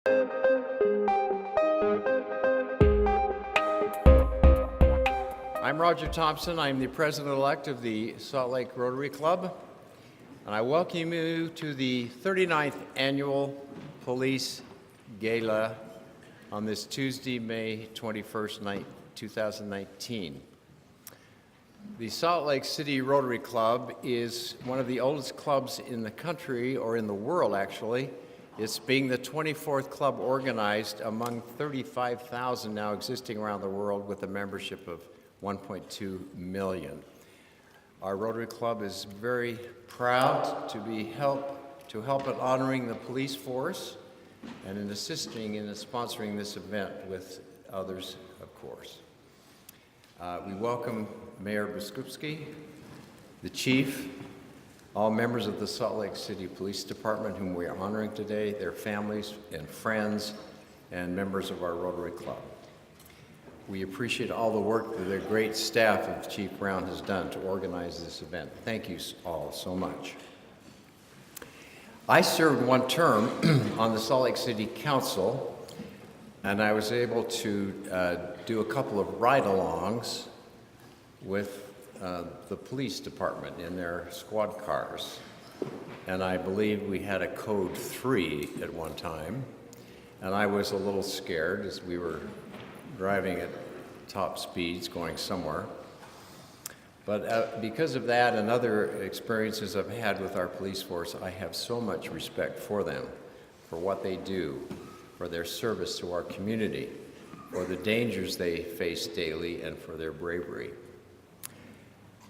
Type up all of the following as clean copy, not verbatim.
I'm Roger Thompson. I'm the president-elect of the Salt Lake Rotary Club, and I welcome you to the 39th Annual Police Gala on this Tuesday, May 21st, 2019. The Salt Lake City Rotary Club is one of the oldest clubs in the country, or in the world actually. It's being the 24th club organized among 35,000 now existing around the world with a membership of 1.2 million. Our Rotary Club is very proud to help in honoring the police force and in assisting in sponsoring this event with others, of course. We welcome Mayor Biskupski, the Chief, all members of the Salt Lake City Police Department whom we are honoring today, their families and friends, and members of our Rotary Club. We appreciate all the work that the great staff of Chief Brown has done to organize this event. Thank you all so much. I served one term on the Salt Lake City Council, and I was able to do a couple of ride-alongs with the police department in their squad cars. And I believe we had a code 3 at one time, and I was a little scared as we were driving at top speeds going somewhere. But because of that and other experiences I've had with our police force, I have so much respect for them, for what they do, for their service to our community, for the dangers they face daily, and for their bravery.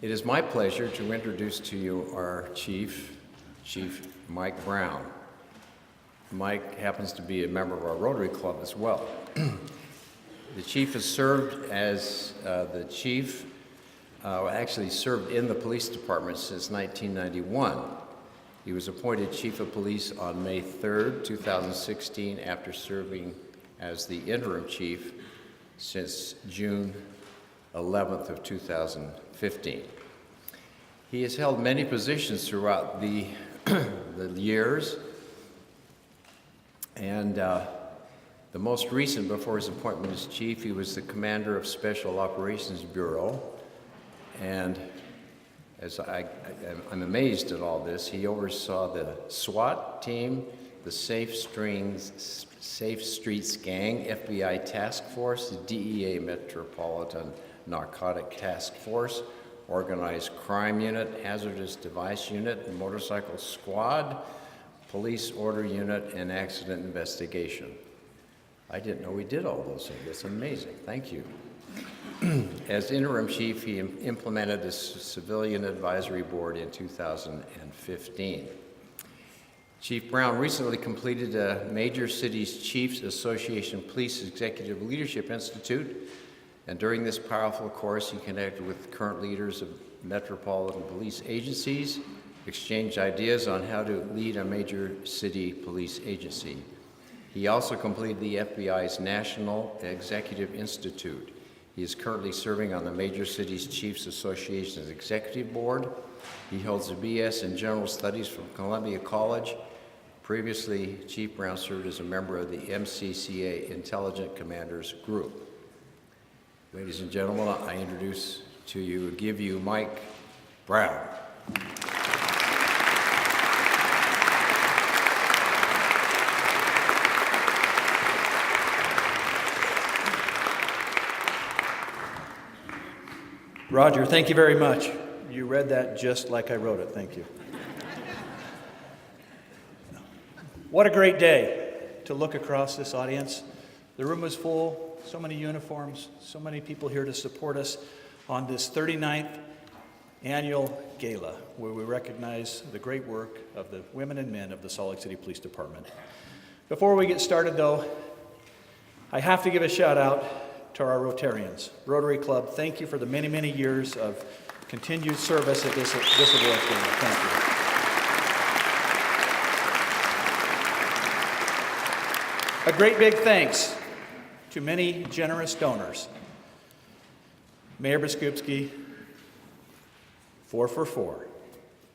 It is my pleasure to introduce to you our Chief Mike Brown. Mike happens to be a member of our Rotary Club as well. The Chief has served as the Chief, actually served in the police department since 1991. He was appointed Chief of Police on May 3rd, 2016, after serving as the interim Chief since June 11th of 2015. He has held many positions throughout the years, and the most recent, before his appointment as Chief, he was the Commander of Special Operations Bureau, and as I'm amazed at all this, he oversaw the SWAT team, the Safe Streets Gang, FBI Task Force, the DEA Metropolitan Narcotic Task Force, Organized Crime Unit, Hazardous Device Unit, Motorcycle Squad, Police Order Unit, and Accident Investigation. I didn't know we did all those things. That's amazing. Thank you. As interim chief, he implemented the Civilian Advisory Board in 2015. Chief Brown recently completed a Major Cities Chiefs Association Police Executive Leadership Institute, and during this powerful course, he connected with current leaders of metropolitan police agencies, exchanged ideas on how to lead a major city police agency. He also completed the FBI's National Executive Institute. He is currently serving on the Major Cities Chiefs Association's Executive Board. He holds a BS in General Studies from Columbia College. Previously, Chief Brown served as a member of the MCCA Intelligent Commanders Group. Ladies and gentlemen, I introduce to you, give you Mike Brown. Roger, thank you very much. You read that just like I wrote it. Thank you. What a great day to look across this audience. The room is full, so many uniforms, so many people here to support us on this 39th annual gala, where we recognize the great work of the women and men of the Salt Lake City Police Department. Before we get started, though, I have to give a shout out to our Rotarians. Rotary Club, thank you for the many, many years of continued service at this award gala. Thank you. A great big thanks to many generous donors. Mayor Biskupski, 4 for 4.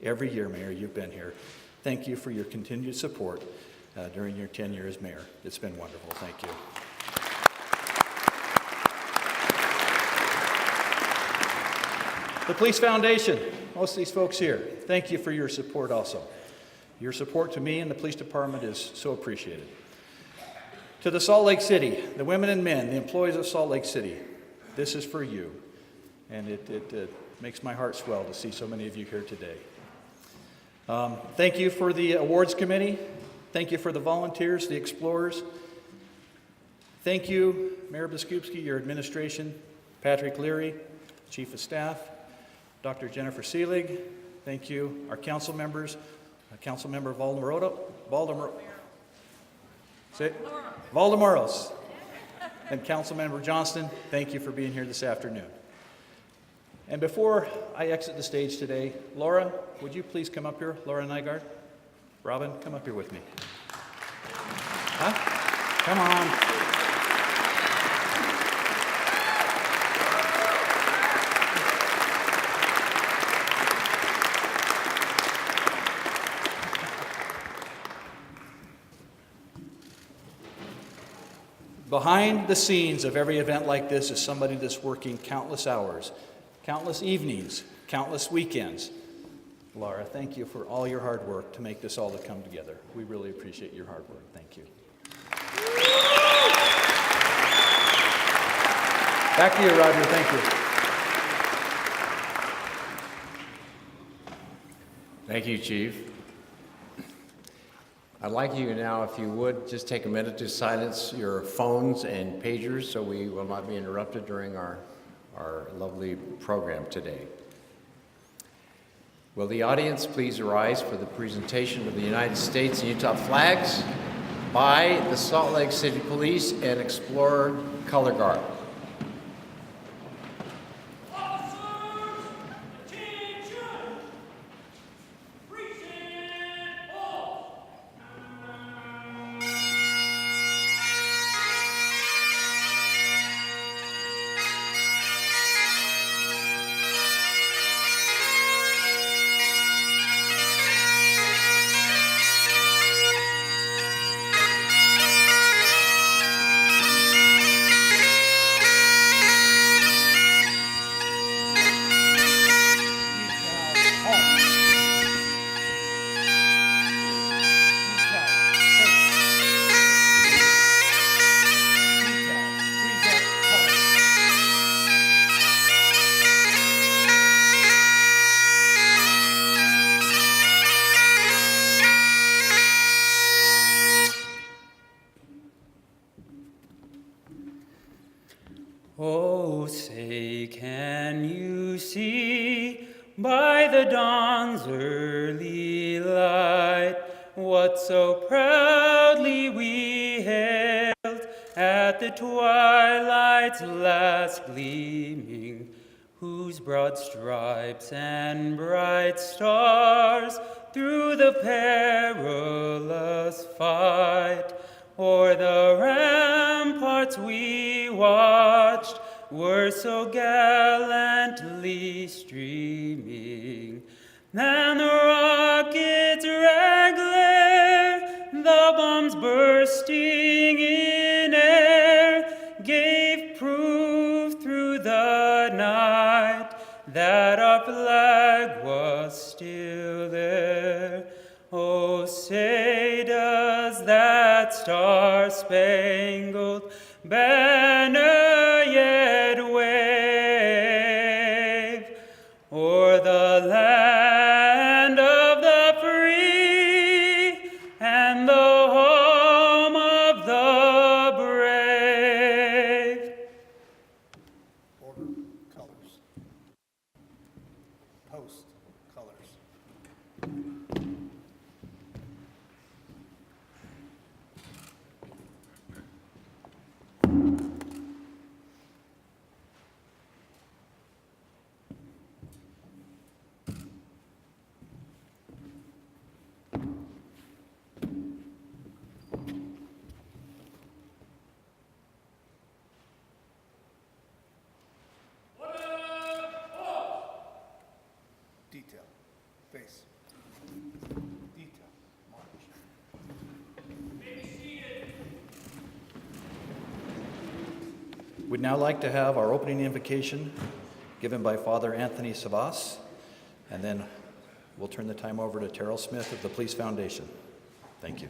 Every year, Mayor, you've been here. Thank you for your continued support during your tenure as mayor. It's been wonderful. Thank you. The Police Foundation, most of these folks here, thank you for your support also. Your support to me and the police department is so appreciated. To the Salt Lake City, the women and men, the employees of Salt Lake City, this is for you. And it makes my heart swell to see so many of you here today. Thank you for the awards committee. Thank you for the volunteers, the explorers. Thank you, Mayor Biskupski, your administration, Patrick Leary, Chief of Staff, Dr. Jennifer Seelig. Thank you, our council members, Council Member Valdemoros, and Council Member Johnston. Thank you for being here this afternoon. And before I exit the stage today, Laura, would you please come up here? Laura Nygaard? Robin, come up here with me. Huh? Come on. Behind the scenes of every event like this is somebody that's working countless hours, countless evenings, countless weekends. Laura, thank you for all your hard work to make this all to come together. We really appreciate your hard work. Thank you. Back to you, Roger. Thank you. Thank you, Chief. I'd like you now, if you would, just take a minute to silence your phones and pagers so we will not be interrupted during our lovely program today. Will the audience please rise for the presentation of the United States and Utah flags by the Salt Lake City Police and Explorer Color Guard. Oh, say, can you see by the dawn's early light what so proudly we hailed at the twilight's last gleaming, whose broad stripes and bright stars through the perilous fight o'er the ramparts we watched were so gallantly streaming. Then the rocket's red glare, the bombs bursting in air, gave proof through the night that our flag was still there. Oh, say does that star-spangled banner yet wave o'er the land of the free and the home of the brave? Order, colors. Post, colors. Detail, face. Detail, march. We'd now like to have our opening invocation given by Father Anthony Savas, and then we'll turn the time over to Terrell Smith of the Police Foundation. Thank you.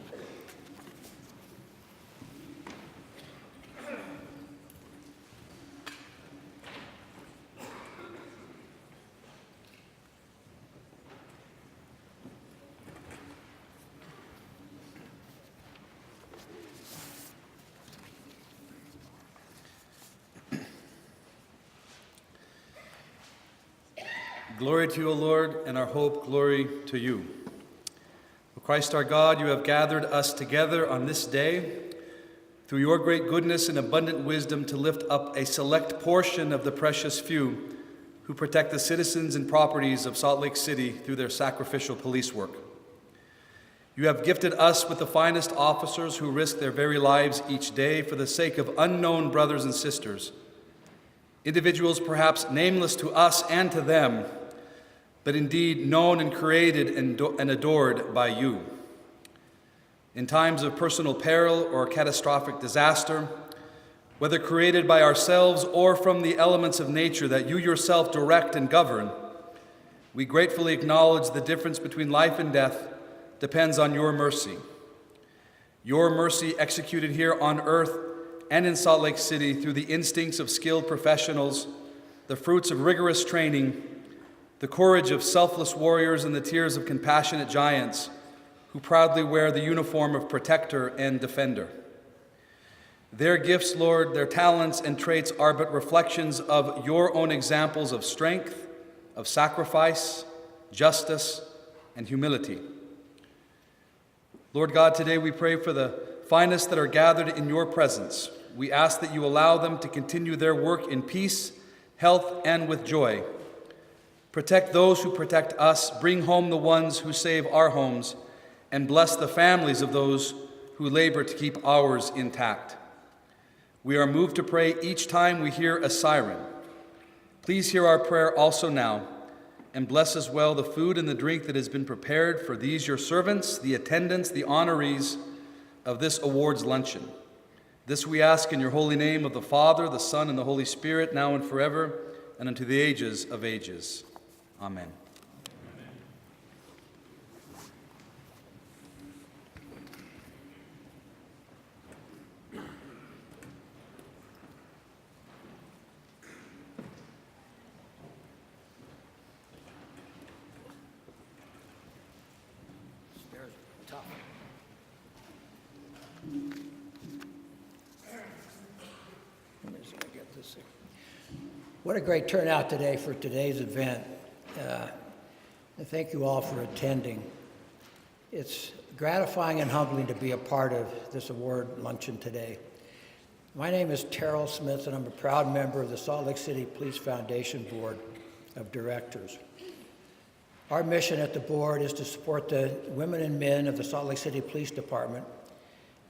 Glory to you, O Lord, and our hope, glory to you. O Christ our God, you have gathered us together on this day through your great goodness and abundant wisdom to lift up a select portion of the precious few who protect the citizens and properties of Salt Lake City through their sacrificial police work. You have gifted us with the finest officers who risk their very lives each day for the sake of unknown brothers and sisters, individuals perhaps nameless to us and to them, but indeed known and created and adored by you. In times of personal peril or catastrophic disaster, whether created by ourselves or from the elements of nature that you yourself direct and govern, we gratefully acknowledge the difference between life and death depends on your mercy. Your mercy executed here on earth and in Salt Lake City through the instincts of skilled professionals, the fruits of rigorous training, the courage of selfless warriors, and the tears of compassionate giants who proudly wear the uniform of protector and defender. Their gifts, Lord, their talents and traits are but reflections of your own examples of strength, of sacrifice, justice, and humility. Lord God, today we pray for the finest that are gathered in your presence. We ask that you allow them to continue their work in peace, health, and with joy. Protect those who protect us, bring home the ones who save our homes, and bless the families of those who labor to keep ours intact. We are moved to pray each time we hear a siren. Please hear our prayer also now, and bless as well the food and the drink that has been prepared for these your servants, the attendants, the honorees of this awards luncheon. This we ask in your holy name of the Father, the Son, and the Holy Spirit, now and forever, and unto the ages of ages. Amen. Stairs are tough. Let me see if I get this thing. What a great turnout today for today's event. And thank you all for attending. It's gratifying and humbling to be a part of this award luncheon today. My name is Terrell Smith, and I'm a proud member of the Salt Lake City Police Foundation Board of Directors. Our mission at the board is to support the women and men of the Salt Lake City Police Department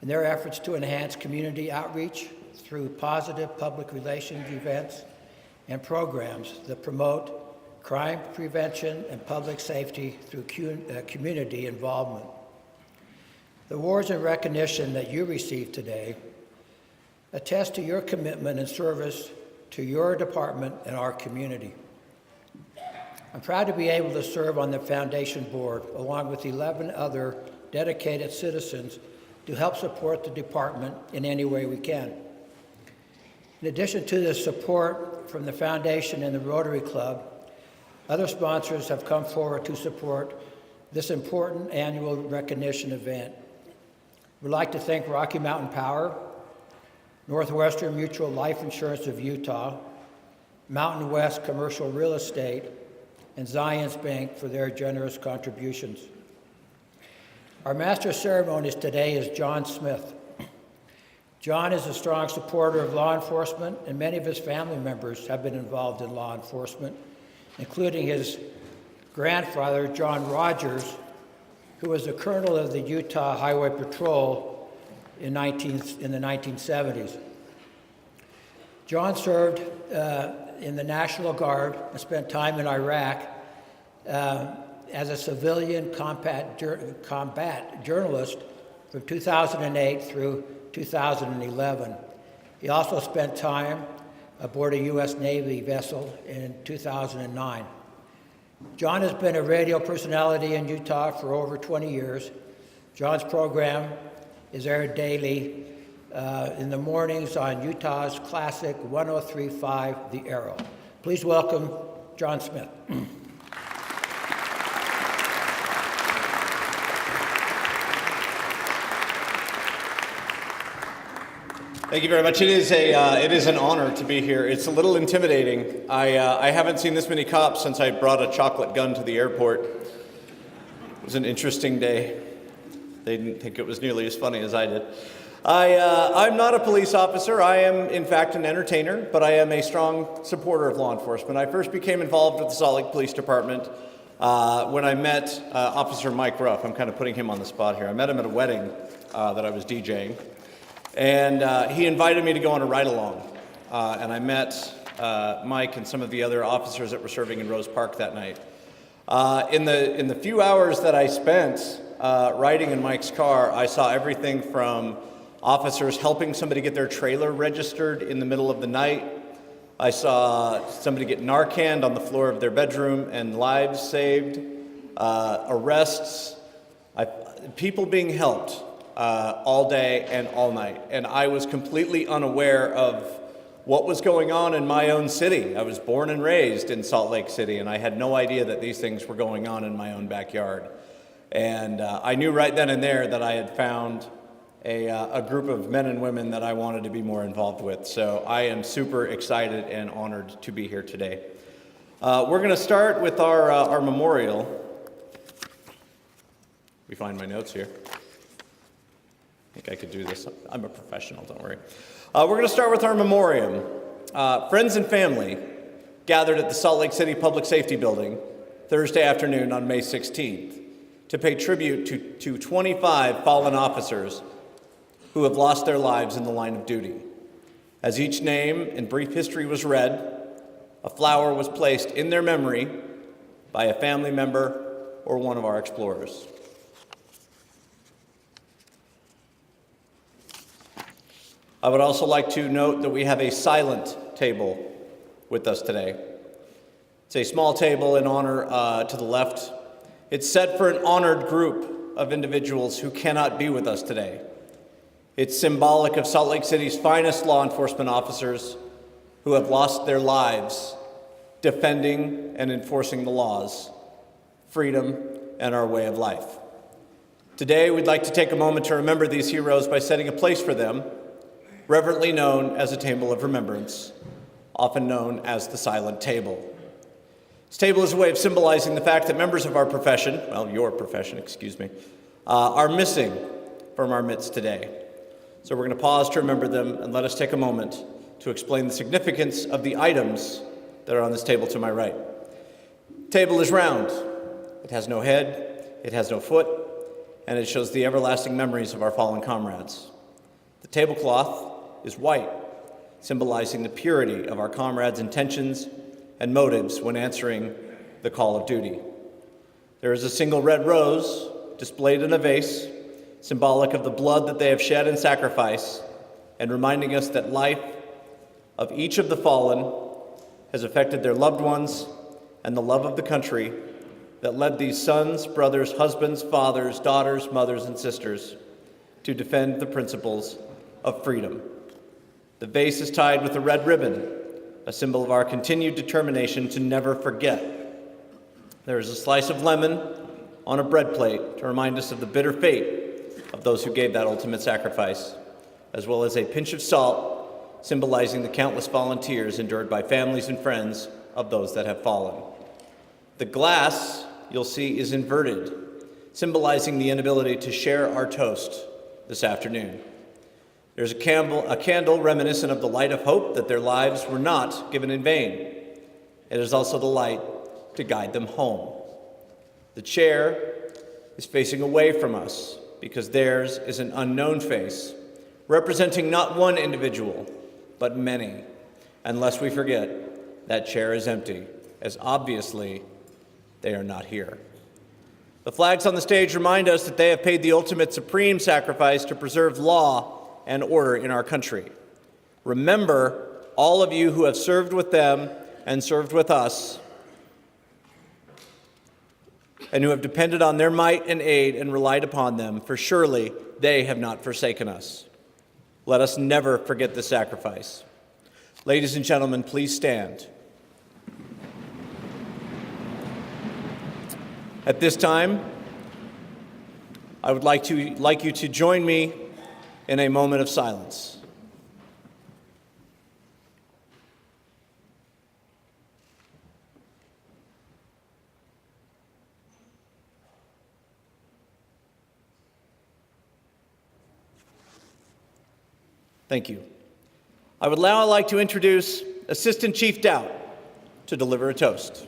in their efforts to enhance community outreach through positive public relations events and programs that promote crime prevention and public safety through community involvement. The awards and recognition that you receive today attest to your commitment and service to your department and our community. I'm proud to be able to serve on the foundation board along with 11 other dedicated citizens to help support the department in any way we can. In addition to the support from the foundation and the Rotary Club, other sponsors have come forward to support this important annual recognition event. We'd like to thank Rocky Mountain Power, Northwestern Mutual Life Insurance of Utah, Mountain West Commercial Real Estate, and Zions Bank for their generous contributions. Our Master of Ceremonies today is John Smith. John is a strong supporter of law enforcement, and many of his family members have been involved in law enforcement, including his grandfather, John Rogers, who was a colonel of the Utah Highway Patrol in the 1970s. John served in the National Guard and spent time in Iraq as a civilian combat journalist from 2008 through 2011. He also spent time aboard a U.S. Navy vessel in 2009. John has been a radio personality in Utah for over 20 years. John's program is aired daily in the mornings on Utah's classic 103.5 The Arrow. Please welcome John Smith. Thank you very much. It is an honor to be here. It's a little intimidating. I haven't seen this many cops since I brought a chocolate gun to the airport. It was an interesting day. They didn't think it was nearly as funny as I did. I'm not a police officer. I am, in fact, an entertainer, but I am a strong supporter of law enforcement. I first became involved with the Salt Lake Police Department when I met Officer Mike Ruff. I'm kind of putting him on the spot here. I met him at a wedding that I was DJing. And he invited me to go on a ride-along. And I met Mike and some of the other officers that were serving in Rose Park that night. In the few hours that I spent riding in Mike's car, I saw everything from officers helping somebody get their trailer registered in the middle of the night. I saw somebody get Narcaned on the floor of their bedroom and lives saved, arrests, people being helped. All day and all night. And I was completely unaware of what was going on in my own city. I was born and raised in Salt Lake City, and I had no idea that these things were going on in my own backyard. And I knew right then and there that I had found a group of men and women that I wanted to be more involved with. So I am super excited and honored to be here today. We're going to start with our memorial. Let me find my notes here. I think I could do this. I'm a professional, don't worry. We're going to start with our Memoriam. Friends and family gathered at the Salt Lake City Public Safety Building Thursday afternoon on May 16th to pay tribute to 25 fallen officers who have lost their lives in the line of duty. As each name and brief history was read, a flower was placed in their memory by a family member or one of our explorers. I would also like to note that we have a silent table with us today. It's a small table in honor to the left. It's set for an honored group of individuals who cannot be with us today. It's symbolic of Salt Lake City's finest law enforcement officers who have lost their lives defending and enforcing the laws, freedom, and our way of life. Today, we'd like to take a moment to remember these heroes by setting a place for them, reverently known as a table of remembrance, often known as the silent table. This table is a way of symbolizing the fact that members of our profession, well, your profession, excuse me, are missing from our midst today. So we're going to pause to remember them, and let us take a moment to explain the significance of the items that are on this table to my right. The table is round. It has no head, it has no foot, and it shows the everlasting memories of our fallen comrades. The tablecloth is white, symbolizing the purity of our comrades' intentions and motives when answering the call of duty. There is a single red rose displayed in a vase, symbolic of the blood that they have shed in sacrifice, and reminding us that life of each of the fallen has affected their loved ones and the love of the country that led these sons, brothers, husbands, fathers, daughters, mothers, and sisters to defend the principles of freedom. The vase is tied with a red ribbon, a symbol of our continued determination to never forget. There is a slice of lemon on a bread plate to remind us of the bitter fate of those who gave that ultimate sacrifice, as well as a pinch of salt symbolizing the countless volunteers endured by families and friends of those that have fallen. The glass, you'll see, is inverted, symbolizing the inability to share our toast this afternoon. There's a candle reminiscent of the light of hope that their lives were not given in vain. It is also the light to guide them home. The chair is facing away from us because theirs is an unknown face, representing not one individual, but many. And lest we forget, that chair is empty, as obviously they are not here. The flags on the stage remind us that they have paid the ultimate supreme sacrifice to preserve law and order in our country. remember all of you who have served with them and served with us, and who have depended on their might and aid and relied upon them, for surely they have not forsaken us. Let us never forget the sacrifice. Ladies and gentlemen, please stand. At this time, I would like you to join me in a moment of silence. Thank you. I would now like to introduce Assistant Chief Doubt to deliver a toast.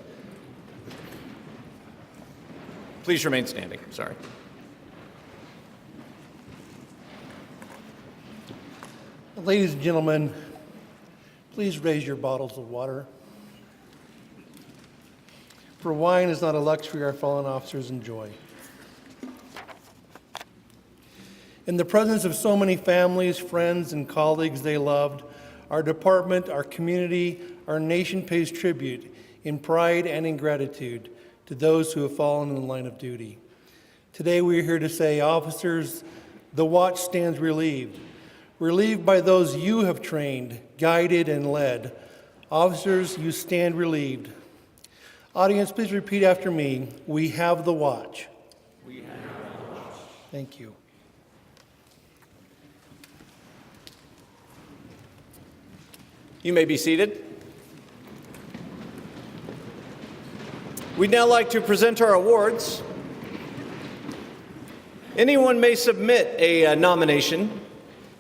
Please remain standing. Sorry. Ladies and gentlemen, please raise your bottles of water. For wine is not a luxury our fallen officers enjoy. In the presence of so many families, friends, and colleagues they loved, our department, our community, our nation pays tribute in pride and in gratitude to those who have fallen in the line of duty. Today we are here to say, officers, the watch stands relieved. Relieved by those you have trained, guided, and led. Officers, you stand relieved. Audience, please repeat after me. We have the watch. We have the watch. Thank you. You may be seated. We'd now like to present our awards. Anyone may submit a nomination.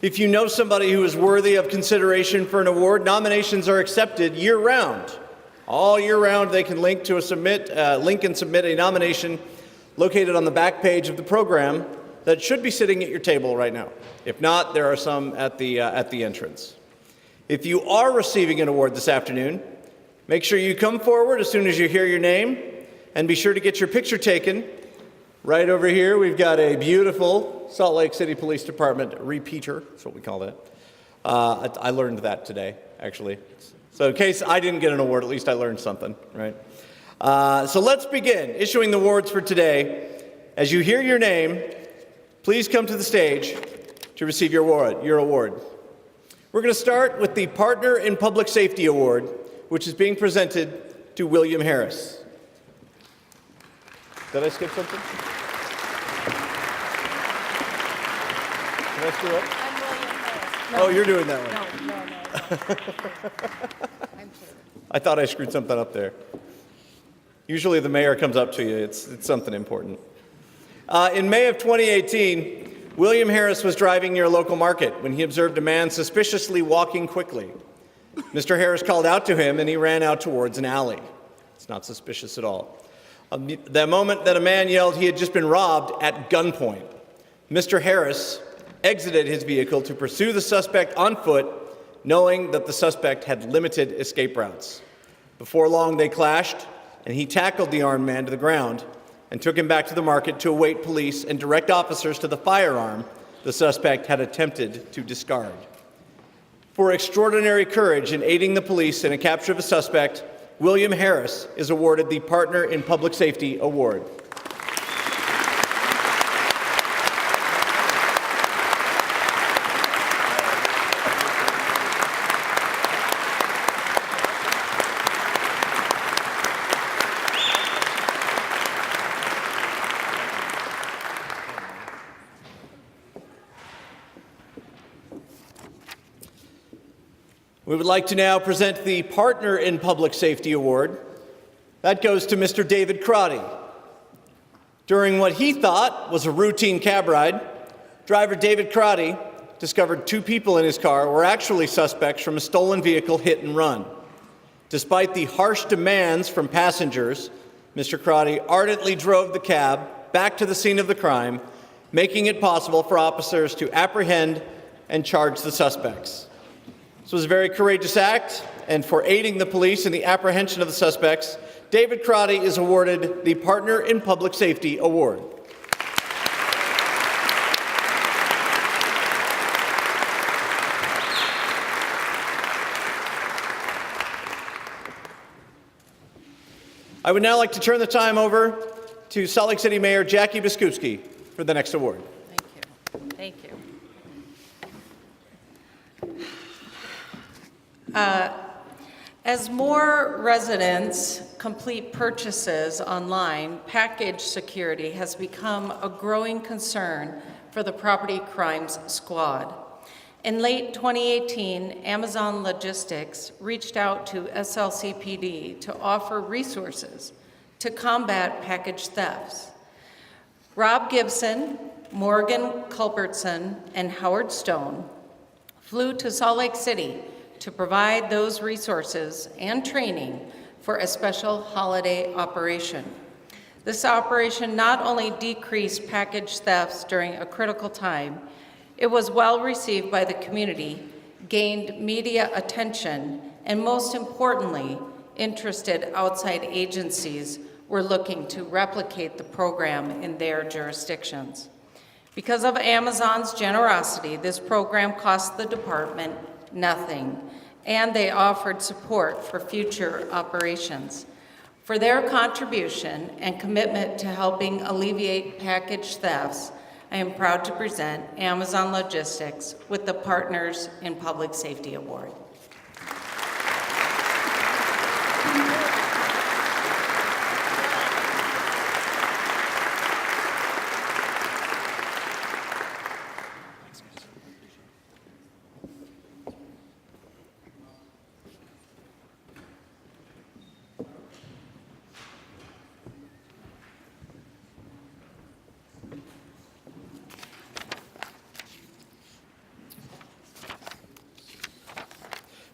If you know somebody who is worthy of consideration for an award, nominations are accepted year-round. All year round, they can link and submit a nomination located on the back page of the program that should be sitting at your table right now. If not, there are some at the entrance. If you are receiving an award this afternoon, make sure you come forward as soon as you hear your name, and be sure to get your picture taken. Right over here, we've got a beautiful Salt Lake City Police Department repeater. That's what we call that. I learned that today, actually. So in case I didn't get an award, at least I learned something, right? So let's begin issuing the awards for today. As you hear your name, please come to the stage to receive your award. We're going to start with the Partner in Public Safety Award, which is being presented to William Harris. Did I skip something? Did I screw up? I'm William Harris. Oh, you're doing that one. No. I'm sorry. I thought I screwed something up there. Usually the mayor comes up to you. It's something important. In May of 2018, William Harris was driving near a local market when he observed a man suspiciously walking quickly. Mr. Harris called out to him, and he ran out towards an alley. It's not suspicious at all. The moment that a man yelled he had just been robbed at gunpoint, Mr. Harris exited his vehicle to pursue the suspect on foot, knowing that the suspect had limited escape routes. Before long, they clashed, and he tackled the armed man to the ground and took him back to the market to await police and direct officers to the firearm the suspect had attempted to discard. For extraordinary courage in aiding the police in a capture of a suspect, William Harris is awarded the Partner in Public Safety Award. We would like to now present the Partner in Public Safety Award. That goes to Mr. David Crotty. During what he thought was a routine cab ride, driver David Crotty discovered two people in his car were actually suspects from a stolen vehicle hit and run. Despite the harsh demands from passengers, Mr. Crotty ardently drove the cab back to the scene of the crime, making it possible for officers to apprehend and charge the suspects. This was a very courageous act, and for aiding the police in the apprehension of the suspects, David Crotty is awarded the Partner in Public Safety Award. I would now like to turn the time over to Salt Lake City Mayor Jackie Biskupski for the next award. Thank you. As more residents complete purchases online, package security has become a growing concern for the Property Crimes Squad. In late 2018, Amazon Logistics reached out to SLCPD to offer resources to combat package thefts. Rob Gibson, Morgan Culbertson, and Howard Stone flew to Salt Lake City to provide those resources and training for a special holiday operation. This operation not only decreased package thefts during a critical time, it was well received by the community, gained media attention, and most importantly, interested outside agencies were looking to replicate the program in their jurisdictions. Because of Amazon's generosity, this program cost the department nothing, and they offered support for future operations. For their contribution and commitment to helping alleviate package thefts, I am proud to present Amazon Logistics with the Partners in Public Safety Award.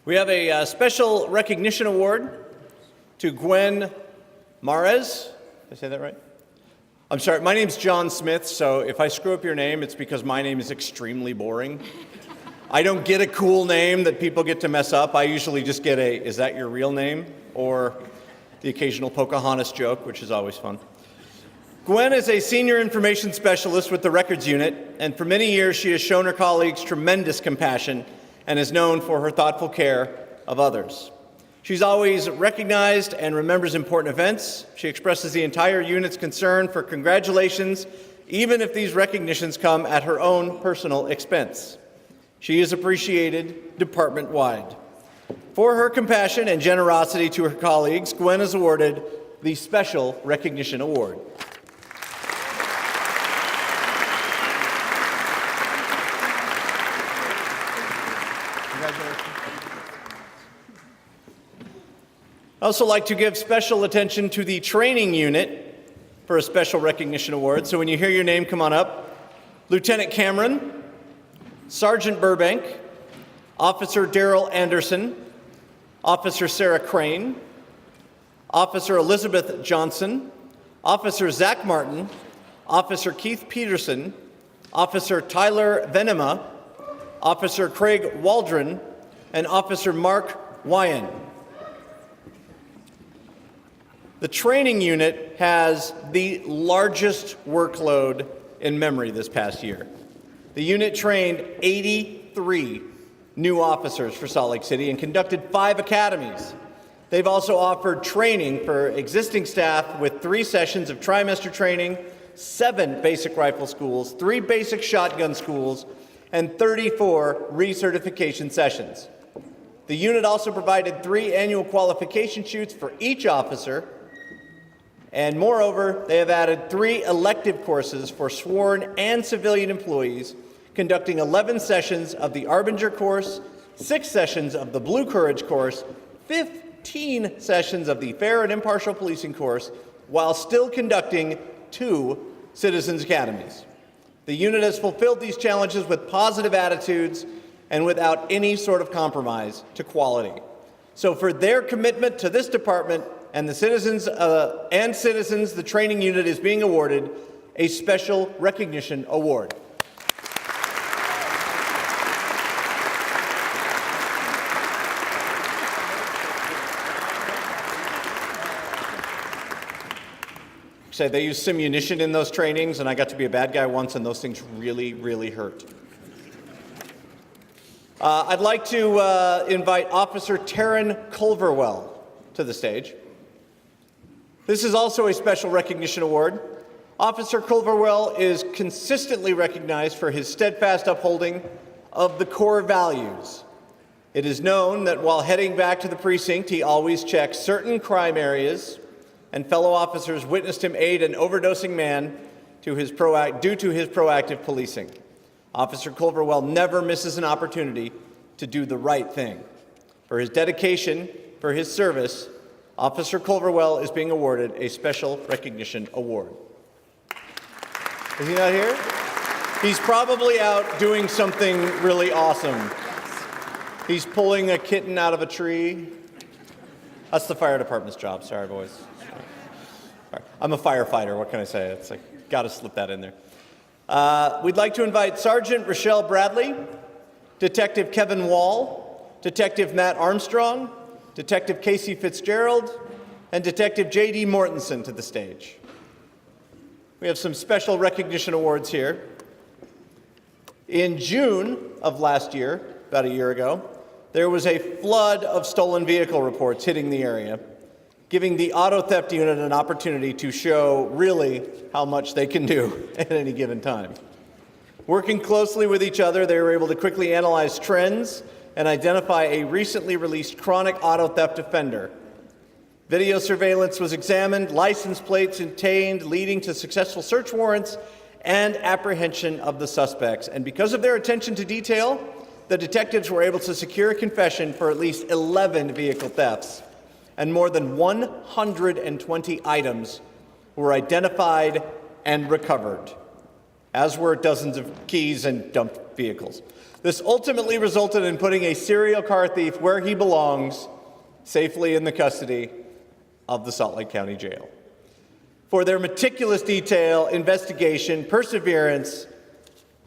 We have a special recognition award to Gwen Marez. Did I say that right? I'm sorry, my name's John Smith, so if I screw up your name, it's because my name is extremely boring. I don't get a cool name that people get to mess up. I usually just get a, is that your real name? Or the occasional Pocahontas joke, which is always fun. Gwen is a senior information specialist with the records unit, and for many years she has shown her colleagues tremendous compassion and is known for her thoughtful care of others. She's always recognized and remembers important events. She expresses the entire unit's concern for congratulations, even if these recognitions come at her own personal expense. She is appreciated department-wide. For her compassion and generosity to her colleagues, Gwen is awarded the Special Recognition Award. I'd also like to give special attention to the training unit for a special recognition award. So when you hear your name, come on up. Lieutenant Cameron, Sergeant Burbank, Officer Daryl Anderson, Officer Sarah Crane, Officer Elizabeth Johnson, Officer Zach Martin, Officer Keith Peterson, Officer Tyler Venema, Officer Craig Waldron, and Officer Mark Wyan. The training unit has the largest workload in memory this past year. The unit trained 83 new officers for Salt Lake City and conducted 5 academies. They've also offered training for existing staff with 3 sessions of trimester training, 7 basic rifle schools, 3 basic shotgun schools, and 34 recertification sessions. The unit also provided 3 annual qualification shoots for each officer. And moreover, they have added 3 elective courses for sworn and civilian employees, conducting 11 sessions of the Arbinger course, 6 sessions of the Blue Courage course, 15 sessions of the Fair and Impartial Policing course, while still conducting 2 Citizens Academies. The unit has fulfilled these challenges with positive attitudes and without any sort of compromise to quality. So for their commitment to this department and the citizens, the training unit is being awarded a Special Recognition Award. Say they use simunition in those trainings, and I got to be a bad guy once, and those things really, really hurt. I'd like to invite Officer Taryn Culverwell to the stage. This is also a special recognition award. Officer Culverwell is consistently recognized for his steadfast upholding of the core values. It is known that while heading back to the precinct, he always checks certain crime areas, and fellow officers witnessed him aid an overdosing man due to his proactive policing. Officer Culverwell never misses an opportunity to do the right thing. For his dedication, for his service, Officer Culverwell is being awarded a special recognition award. Is he not here? He's probably out doing something really awesome. He's pulling a kitten out of a tree. That's the fire department's job. Sorry, boys. I'm a firefighter. What can I say? It's like, got to slip that in there. We'd like to invite Sergeant Rochelle Bradley, Detective Kevin Wall, Detective Matt Armstrong, Detective Casey Fitzgerald, and Detective J.D. Mortensen to the stage. We have some special recognition awards here. In June of last year, about a year ago, there was a flood of stolen vehicle reports hitting the area, giving the auto theft unit an opportunity to show really how much they can do at any given time. Working closely with each other, they were able to quickly analyze trends and identify a recently released chronic auto theft offender. Video surveillance was examined, license plates obtained, leading to successful search warrants and apprehension of the suspects. And because of their attention to detail, the detectives were able to secure a confession for at least 11 vehicle thefts, and more than 120 items were identified and recovered, as were dozens of keys and dumped vehicles. This ultimately resulted in putting a serial car thief where he belongs, safely in the custody of the Salt Lake County Jail. For their meticulous detail, investigation, perseverance,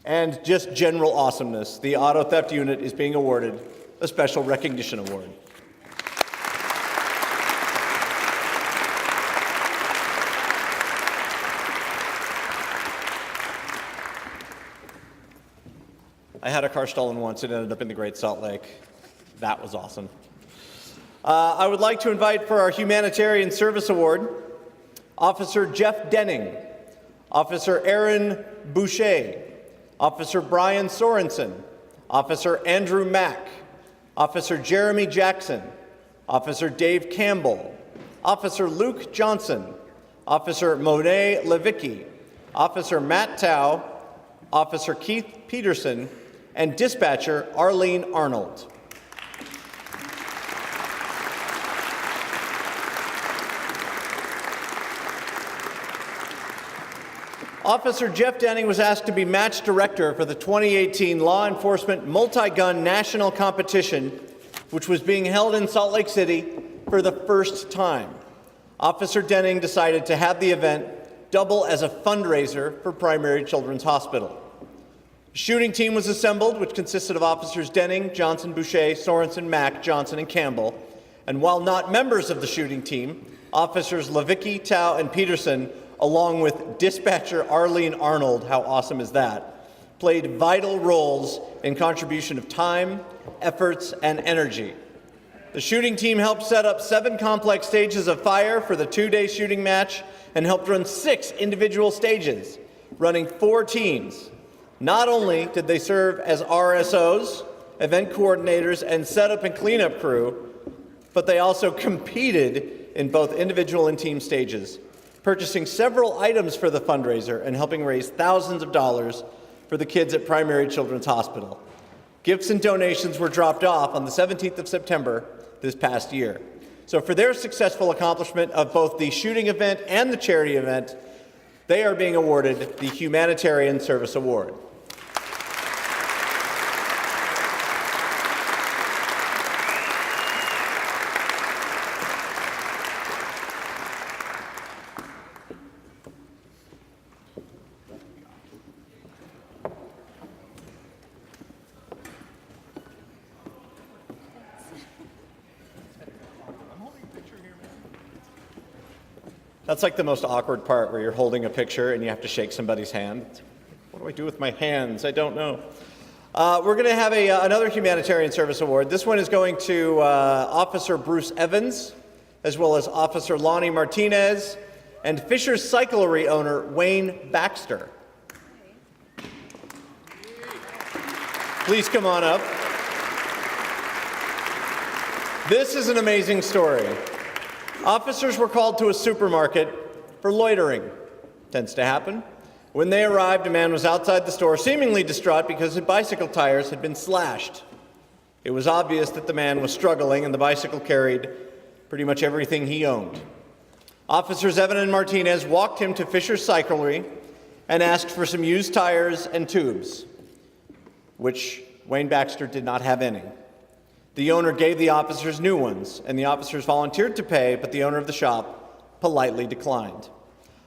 and just general awesomeness, the Auto Theft Unit is being awarded a special recognition award. I had a car stolen once. It ended up in the Great Salt Lake. That was awesome. I would like to invite for our Humanitarian Service Award, Officer Jeff Denning, Officer Erin Boucher, Officer Brian Sorensen, Officer Andrew Mack, Officer Jeremy Jackson, Officer Dave Campbell, Officer Luke Johnson, Officer Monet Levicki, Officer Matt Tao, Officer Keith Peterson, and Dispatcher Arlene Arnold. Officer Jeff Denning was asked to be match director for the 2018 Law Enforcement Multi-Gun National Competition, which was being held in Salt Lake City for the first time. Officer Denning decided to have the event double as a fundraiser for Primary Children's Hospital. A shooting team was assembled, which consisted of Officers Denning, Johnson, Boucher, Sorensen, Mack, Johnson, and Campbell. And while not members of the shooting team, Officers Levicki, Tao, and Peterson, along with Dispatcher Arlene Arnold, how awesome is that, played vital roles in contribution of time, efforts, and energy. The shooting team helped set up 7 complex stages of fire for the 2-day shooting match and helped run 6 individual stages, running 4 teams. Not only did they serve as RSOs, event coordinators, and setup and cleanup crew, but they also competed in both individual and team stages, purchasing several items for the fundraiser and helping raise thousands of dollars for the kids at Primary Children's Hospital. Gifts and donations were dropped off on the 17th of September this past year. So for their successful accomplishment of both the shooting event and the charity event, they are being awarded the Humanitarian Service Award. That's like the most awkward part, where you're holding a picture and you have to shake somebody's hand. What do I do with my hands? I don't know. We're going to have another Humanitarian Service Award. This one is going to Officer Bruce Evans, as well as Officer Lonnie Martinez and Fisher's Cyclery owner Wayne Baxter. Please come on up. This is an amazing story. Officers were called to a supermarket for loitering. Tends to happen. When they arrived, a man was outside the store, seemingly distraught because his bicycle tires had been slashed. It was obvious that the man was struggling, and the bicycle carried pretty much everything he owned. Officers Evan and Martinez walked him to Fisher's Cyclery and asked for some used tires and tubes, which Wayne Baxter did not have any. The owner gave the officers new ones, and the officers volunteered to pay, but the owner of the shop politely declined.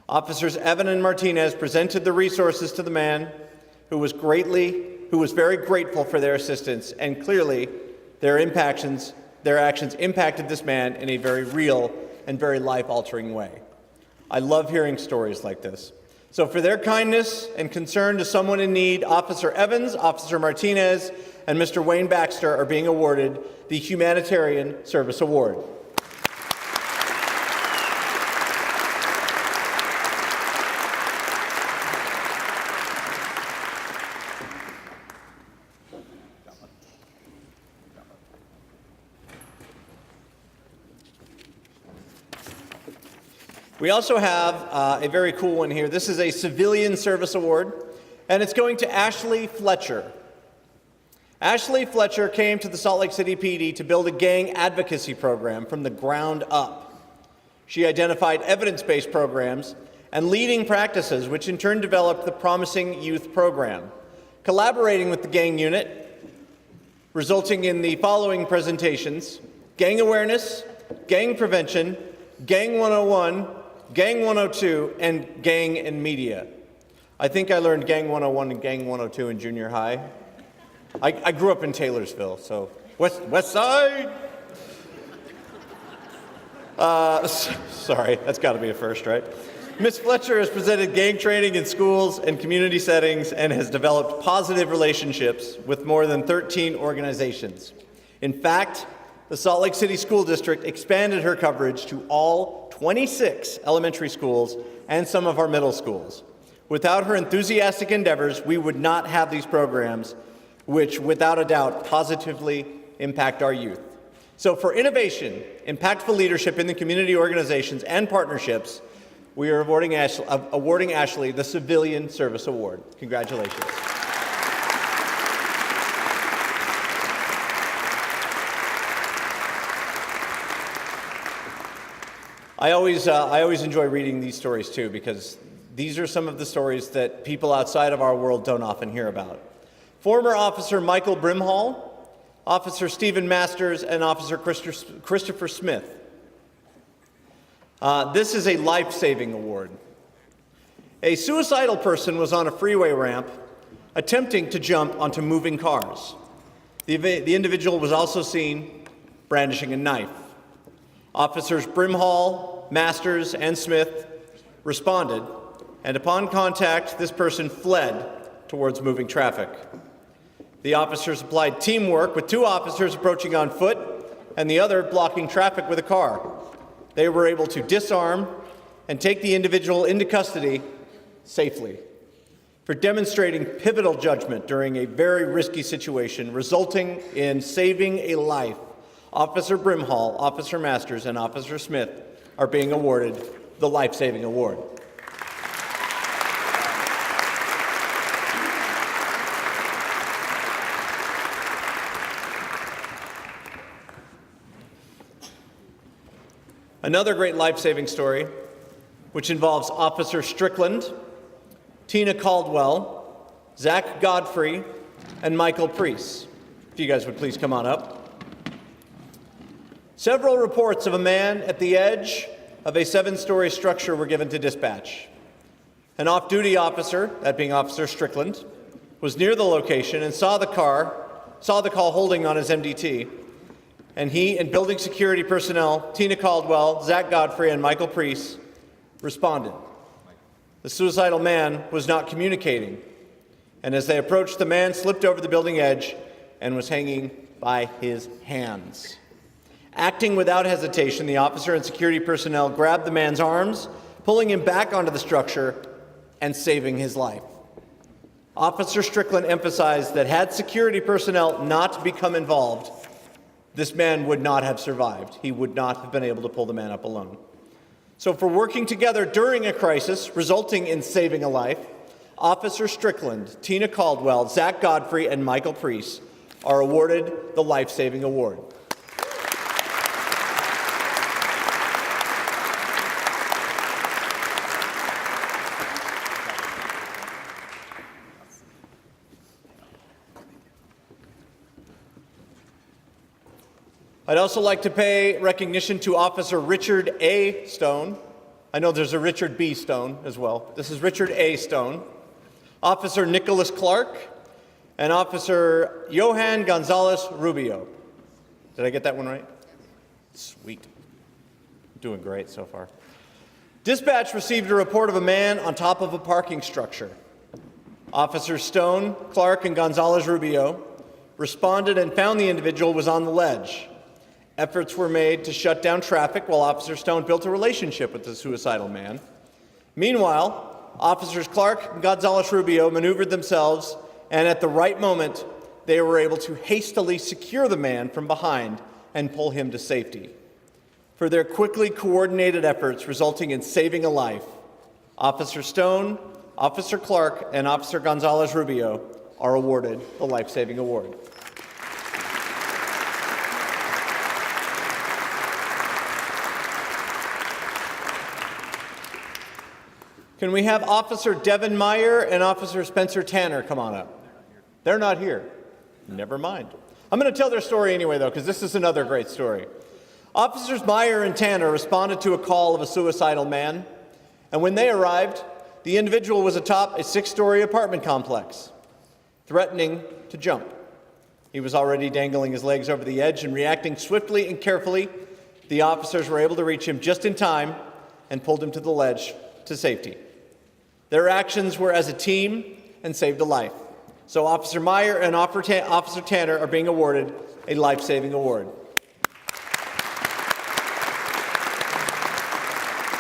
Officers Evan and Martinez presented the resources to the man, who was very grateful for their assistance, and clearly their actions impacted this man in a very real and very life-altering way. I love hearing stories like this. So for their kindness and concern to someone in need, Officer Evans, Officer Martinez, and Mr. Wayne Baxter are being awarded the Humanitarian Service Award. We also have a very cool one here. This is a Civilian Service Award, and it's going to Ashley Fletcher. Ashley Fletcher came to the Salt Lake City PD to build a gang advocacy program from the ground up. She identified evidence-based programs and leading practices, which in turn developed the Promising Youth program, collaborating with the gang unit, resulting in the following presentations: gang awareness, gang prevention, gang 101, gang 102, and gang and media. I think I learned gang 101 and gang 102 in junior high. I grew up in Taylorsville, so West Side. Sorry, that's got to be a first, right? Ms. Fletcher has presented gang training in schools and community settings and has developed positive relationships with more than 13 organizations. In fact, the Salt Lake City School District expanded her coverage to all 26 elementary schools and some of our middle schools. Without her enthusiastic endeavors, we would not have these programs, which without a doubt positively impact our youth. So for innovation, impactful leadership in the community organizations and partnerships, we are awarding Ashley the Civilian Service Award. Congratulations. I always enjoy reading these stories too, because these are some of the stories that people outside of our world don't often hear about. Former Officer Michael Brimhall, Officer Stephen Masters, and Officer Christopher Smith. This is a life-saving award. A suicidal person was on a freeway ramp attempting to jump onto moving cars. The individual was also seen brandishing a knife. Officers Brimhall, Masters, and Smith responded, and upon contact, this person fled towards moving traffic. The officers applied teamwork, with two officers approaching on foot and the other blocking traffic with a car. They were able to disarm and take the individual into custody safely. For demonstrating pivotal judgment during a very risky situation, resulting in saving a life, Officer Brimhall, Officer Masters, and Officer Smith are being awarded the Life Saving Award. Another great life-saving story, which involves Officer Strickland, Tina Caldwell, Zach Godfrey, and Michael Priest. If you guys would please come on up. Several reports of a man at the edge of a 7-story structure were given to dispatch. An off-duty officer, that being Officer Strickland, was near the location and saw the call holding on his MDT, and he and building security personnel, Tina Caldwell, Zach Godfrey, and Michael Priest, responded. The suicidal man was not communicating, and as they approached, the man slipped over the building edge and was hanging by his hands. Acting without hesitation, the officer and security personnel grabbed the man's arms, pulling him back onto the structure and saving his life. Officer Strickland emphasized that had security personnel not become involved, this man would not have survived. He would not have been able to pull the man up alone. So for working together during a crisis resulting in saving a life, Officer Strickland, Tina Caldwell, Zach Godfrey, and Michael Priest are awarded the Life Saving Award. I'd also like to pay recognition to Officer Richard A. Stone. I know there's a Richard B. Stone as well. This is Richard A. Stone. Officer Nicholas Clark, and Officer Johan Gonzalez Rubio. Did I get that one right? Sweet. Doing great so far. Dispatch received a report of a man on top of a parking structure. Officers Stone, Clark, and Gonzalez Rubio responded and found the individual was on the ledge. Efforts were made to shut down traffic while Officer Stone built a relationship with the suicidal man. Meanwhile, Officers Clark and Gonzalez Rubio maneuvered themselves, and at the right moment, they were able to hastily secure the man from behind and pull him to safety. For their quickly coordinated efforts resulting in saving a life, Officer Stone, Officer Clark, and Officer Gonzalez Rubio are awarded the Life Saving Award. Can we have Officer Devin Meyer and Officer Spencer Tanner come on up? They're not here. Never mind. I'm going to tell their story anyway, though, because this is another great story. Officers Meyer and Tanner responded to a call of a suicidal man, and when they arrived, the individual was atop a 6-story apartment complex, threatening to jump. He was already dangling his legs over the edge, and reacting swiftly and carefully, the officers were able to reach him just in time and pulled him to the ledge to safety. Their actions were as a team and saved a life. So Officer Meyer and Officer Tanner are being awarded a life-saving award.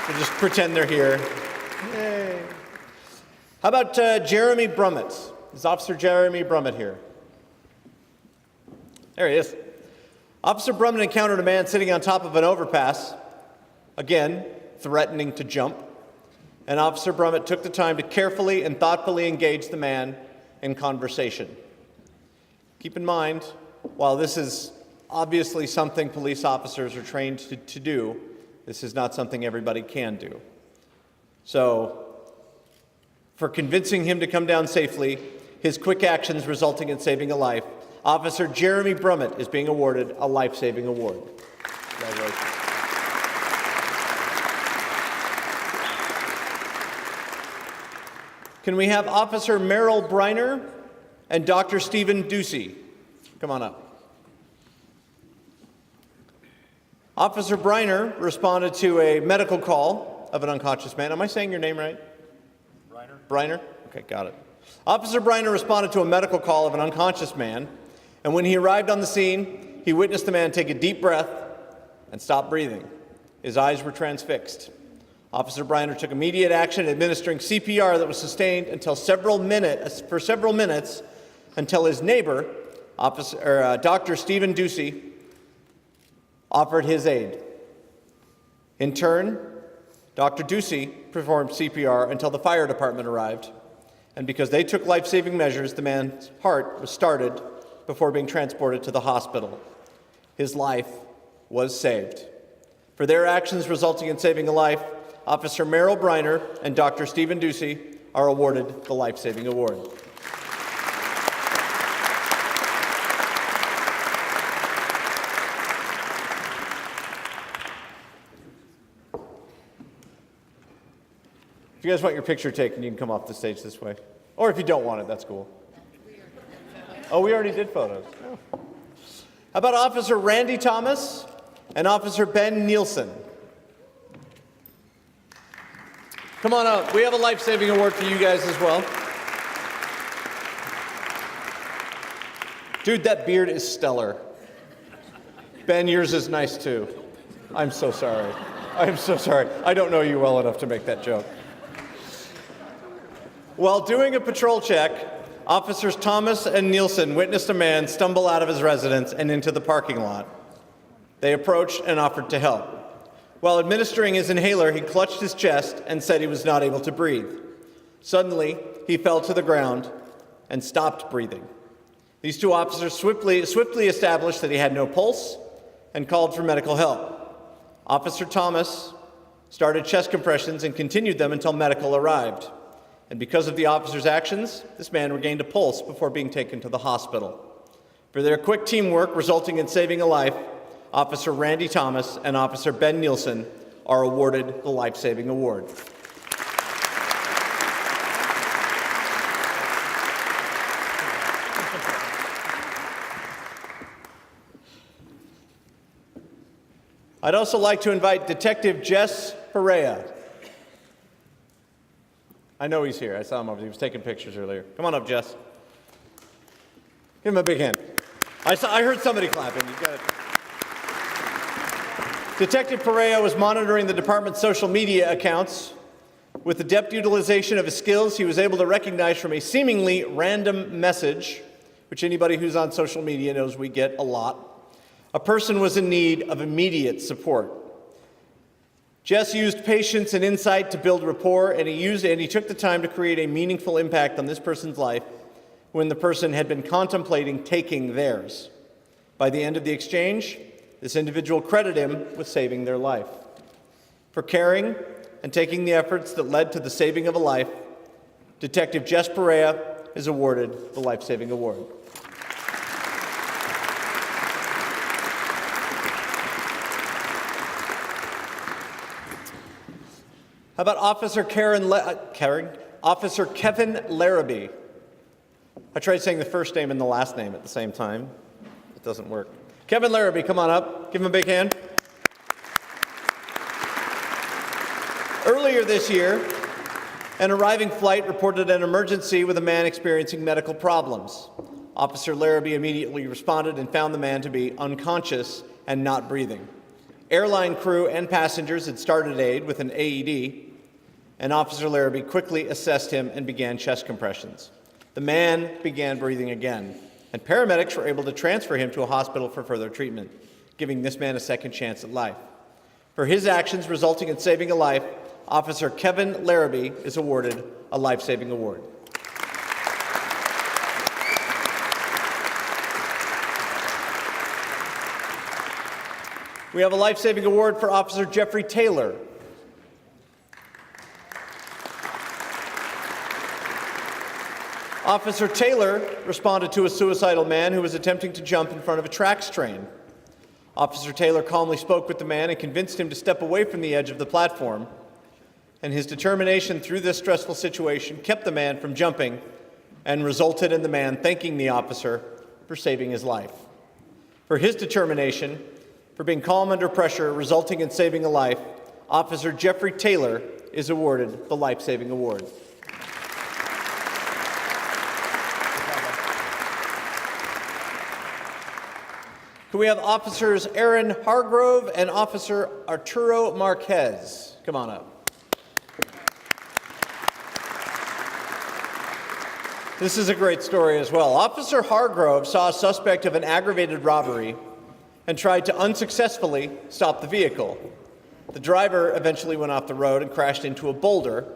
We'll just pretend they're here. Yay. How about Jeremy Brummett? Is Officer Jeremy Brummett here? There he is. Officer Brummett encountered a man sitting on top of an overpass, again, threatening to jump. And Officer Brummett took the time to carefully and thoughtfully engage the man in conversation. Keep in mind, while this is obviously something police officers are trained to do, this is not something everybody can do. So, for convincing him to come down safely, his quick actions resulting in saving a life, Officer Jeremy Brummett is being awarded a life-saving award. Congratulations. Can we have Officer Merrill Breiner and Dr. Stephen Ducey come on up? Officer Breiner responded to a medical call of an unconscious man. Am I saying your name right? Breiner. Breiner? Okay, got it. Officer Breiner responded to a medical call of an unconscious man, and when he arrived on the scene, he witnessed the man take a deep breath and stop breathing. His eyes were transfixed. Officer Breiner took immediate action, administering CPR that was sustained for several minutes until his neighbor, Dr. Stephen Ducey, offered his aid. In turn, Dr. Ducey performed CPR until the fire department arrived, and because they took life-saving measures, the man's heart was started before being transported to the hospital. His life was saved. For their actions resulting in saving a life, Officer Merrill Breiner and Dr. Stephen Ducey are awarded the Life-Saving Award. If you guys want your picture taken, you can come off the stage this way. Or if you don't want it, that's cool. Oh, we already did photos. Oh. How about Officer Randy Thomas and Officer Ben Nielsen? Come on up. We have a life-saving award for you guys as well. Dude, that beard is stellar. Ben, yours is nice too. I'm so sorry. I'm so sorry. I don't know you well enough to make that joke. While doing a patrol check, Officers Thomas and Nielsen witnessed a man stumble out of his residence and into the parking lot. They approached and offered to help. While administering his inhaler, he clutched his chest and said he was not able to breathe. Suddenly, he fell to the ground and stopped breathing. These two officers swiftly established that he had no pulse and called for medical help. Officer Thomas started chest compressions and continued them until medical arrived. And because of the officer's actions, this man regained a pulse before being taken to the hospital. For their quick teamwork resulting in saving a life, Officer Randy Thomas and Officer Ben Nielsen are awarded the Life-Saving Award. I'd also like to invite Detective Jess Correia. I know he's here. I saw him over there. He was taking pictures earlier. Come on up, Jess. Give him a big hand. I heard somebody clapping. You got it. Detective Correia was monitoring the department's social media accounts. With the deft utilization of his skills, he was able to recognize from a seemingly random message, which anybody who's on social media knows we get a lot, a person was in need of immediate support. Jess used patience and insight to build rapport, and he took the time to create a meaningful impact on this person's life when the person had been contemplating taking theirs. By the end of the exchange, this individual credited him with saving their life. For caring and taking the efforts that led to the saving of a life, Detective Jess Correia is awarded the Life-Saving Award. How about Officer Officer Kevin Larrabee? I tried saying the first name and the last name at the same time. It doesn't work. Kevin Larrabee, come on up. Give him a big hand. Earlier this year, an arriving flight reported an emergency with a man experiencing medical problems. Officer Larrabee immediately responded and found the man to be unconscious and not breathing. Airline crew and passengers had started aid with an AED, and Officer Larrabee quickly assessed him and began chest compressions. The man began breathing again, and paramedics were able to transfer him to a hospital for further treatment, giving this man a second chance at life. For his actions resulting in saving a life, Officer Kevin Larrabee is awarded a Life-Saving Award. We have a Life-Saving Award for Officer Jeffrey Taylor. Officer Taylor responded to a suicidal man who was attempting to jump in front of a tracks train. Officer Taylor calmly spoke with the man and convinced him to step away from the edge of the platform. And his determination through this stressful situation kept the man from jumping and resulted in the man thanking the officer for saving his life. For his determination, for being calm under pressure, resulting in saving a life, Officer Jeffrey Taylor is awarded the Life-Saving Award. Can we have Officers Erin Hargrove and Officer Arturo Marquez? Come on up. This is a great story as well. Officer Hargrove saw a suspect of an aggravated robbery and tried to unsuccessfully stop the vehicle. The driver eventually went off the road and crashed into a boulder.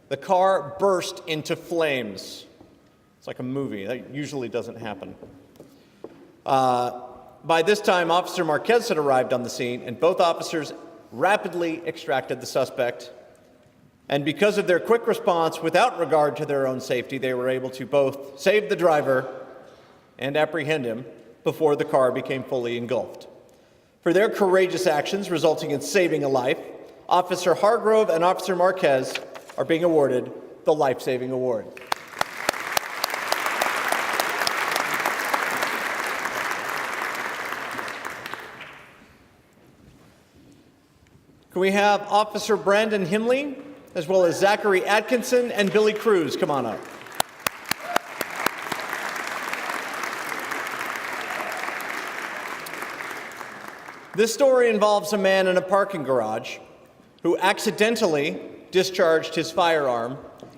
The car burst into flames. It's like a movie. That usually doesn't happen. By this time, Officer Marquez had arrived on the scene, and both officers rapidly extracted the suspect. And because of their quick response, without regard to their own safety, they were able to both save the driver and apprehend him before the car became fully engulfed. For their courageous actions resulting in saving a life, Officer Hargrove and Officer Marquez are being awarded the Life-Saving Award. Can we have Officer Brandon Himley, as well as Zachary Atkinson and Billie Cruz come on up? This story involves a man in a parking garage who accidentally discharged his firearm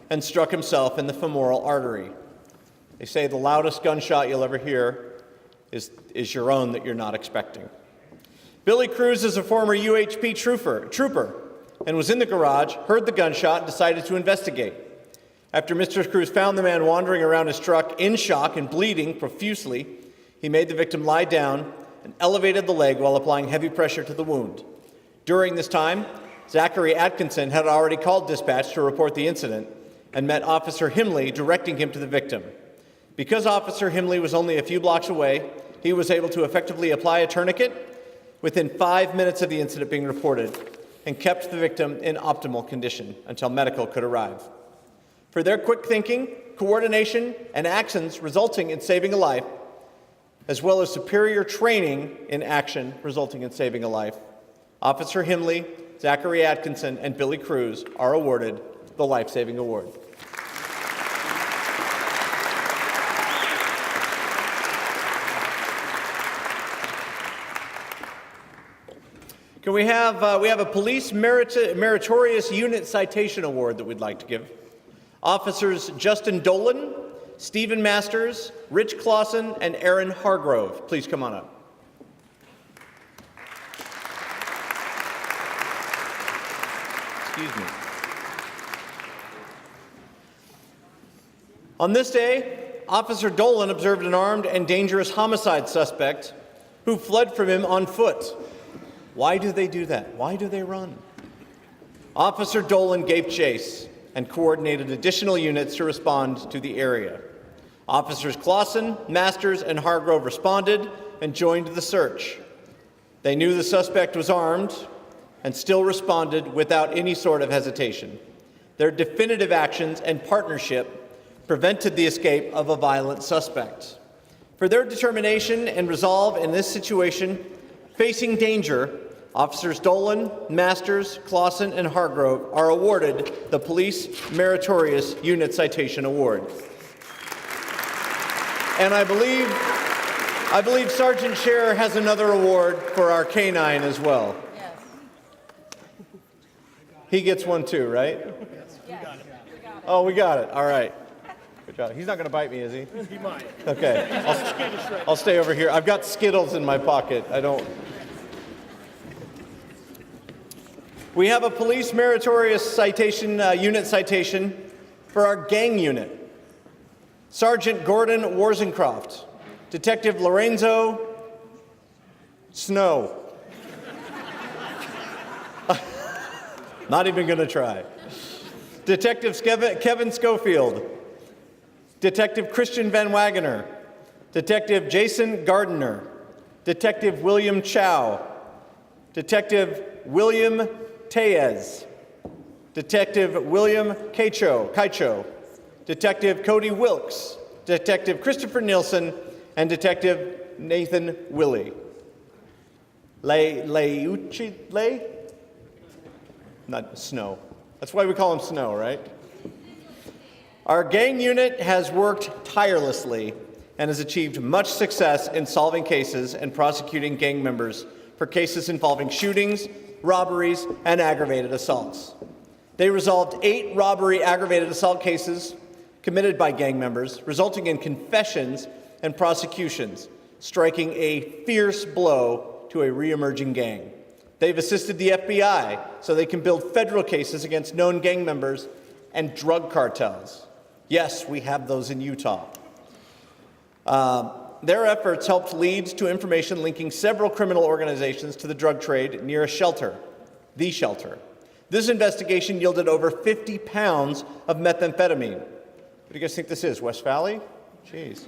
and struck himself in the femoral artery. They say the loudest gunshot you'll ever hear is your own that you're not expecting. Billie Cruz is a former UHP trooper and was in the garage, heard the gunshot, and decided to investigate. After Mr. Cruz found the man wandering around his truck in shock and bleeding profusely, he made the victim lie down and elevated the leg while applying heavy pressure to the wound. During this time, Zachary Atkinson had already called dispatch to report the incident and met Officer Himley, directing him to the victim. Because Officer Himley was only a few blocks away, he was able to effectively apply a tourniquet within 5 minutes of the incident being reported and kept the victim in optimal condition until medical could arrive. For their quick thinking, coordination, and actions resulting in saving a life, as well as superior training in action resulting in saving a life, Officer Himley, Zachary Atkinson, and Billie Cruz are awarded the Life Saving Award. Can we have a Police Meritorious Unit Citation Award that we'd like to give. Officers Justin Dolan, Stephen Masters, Rich Clausen, and Erin Hargrove. Please come on up. Excuse me. On this day, Officer Dolan observed an armed and dangerous homicide suspect who fled from him on foot. Why do they do that? Why do they run? Officer Dolan gave chase and coordinated additional units to respond to the area. Officers Clausen, Masters, and Hargrove responded and joined the search. They knew the suspect was armed and still responded without any sort of hesitation. Their definitive actions and partnership prevented the escape of a violent suspect. For their determination and resolve in this situation, facing danger, Officers Dolan, Masters, Clausen, and Hargrove are awarded the Police Meritorious Unit Citation Award. And I believe Sergeant Scherer has another award for our canine as well. Yes. He gets one too, right? Yes. Oh, we got it. All right. Good job. He's not going to bite me, is he? He might. Okay. I'll stay over here. I've got Skittles in my pocket. We have a Police Meritorious Citation Unit citation for our gang unit. Sergeant Gordon Warzencroft, Detective Lorenzo Snow. Not even going to try. Detective Kevin Schofield, Detective Christian Van Wagener, Detective Jason Gardner, Detective William Chow, Detective William Tellez, Detective William Kaicho, Detective Cody Wilkes, Detective Christopher Nielsen, and Detective Nathan Willie. Lay? Not Snow. That's why we call him Snow, right? Our gang unit has worked tirelessly and has achieved much success in solving cases and prosecuting gang members for cases involving shootings, robberies, and aggravated assaults. They resolved 8 robbery aggravated assault cases committed by gang members, resulting in confessions and prosecutions, striking a fierce blow to a re-emerging gang. They've assisted the FBI so they can build federal cases against known gang members and drug cartels. Yes, we have those in Utah. Their efforts helped lead to information linking several criminal organizations to the drug trade near a shelter, The Shelter. This investigation yielded over 50 pounds of methamphetamine. What do you guys think this is, West Valley? Jeez.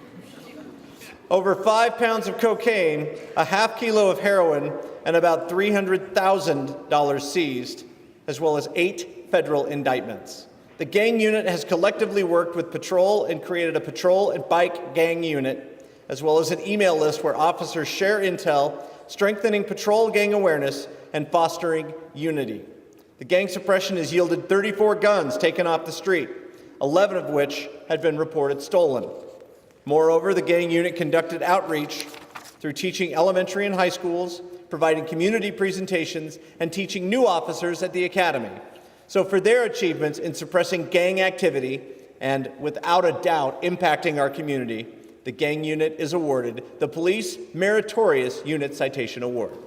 Over 5 pounds of cocaine, a half kilo of heroin, and about $300,000 seized, as well as 8 federal indictments. The gang unit has collectively worked with patrol and created a patrol and bike gang unit, as well as an email list where officers share intel, strengthening patrol gang awareness and fostering unity. The gang suppression has yielded 34 guns taken off the street, 11 of which had been reported stolen. Moreover, the gang unit conducted outreach through teaching elementary and high schools, providing community presentations, and teaching new officers at the academy. So for their achievements in suppressing gang activity and, without a doubt, impacting our community, the gang unit is awarded the Police Meritorious Unit Citation Award.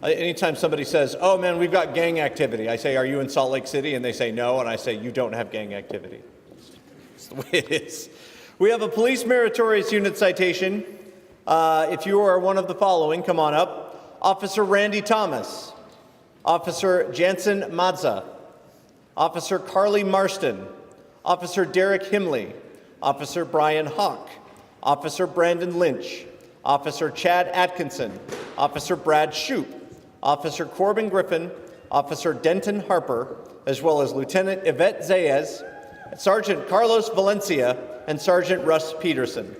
Anytime somebody says, oh man, we've got gang activity, I say, are you in Salt Lake City? And they say no, and I say, you don't have gang activity. It's the way it is. We have a Police Meritorious Unit Citation. If you are one of the following, come on up. Officer Randy Thomas, Officer Jansen Madza, Officer Carly Marston, Officer Derek Himley, Officer Brian Hawk, Officer Brandon Lynch, Officer Chad Atkinson, Officer Brad Shoup, Officer Corbin Griffin, Officer Denton Harper, as well as Lieutenant Yvette Zayas, Sergeant Carlos Valencia, and Sergeant Russ Peterson.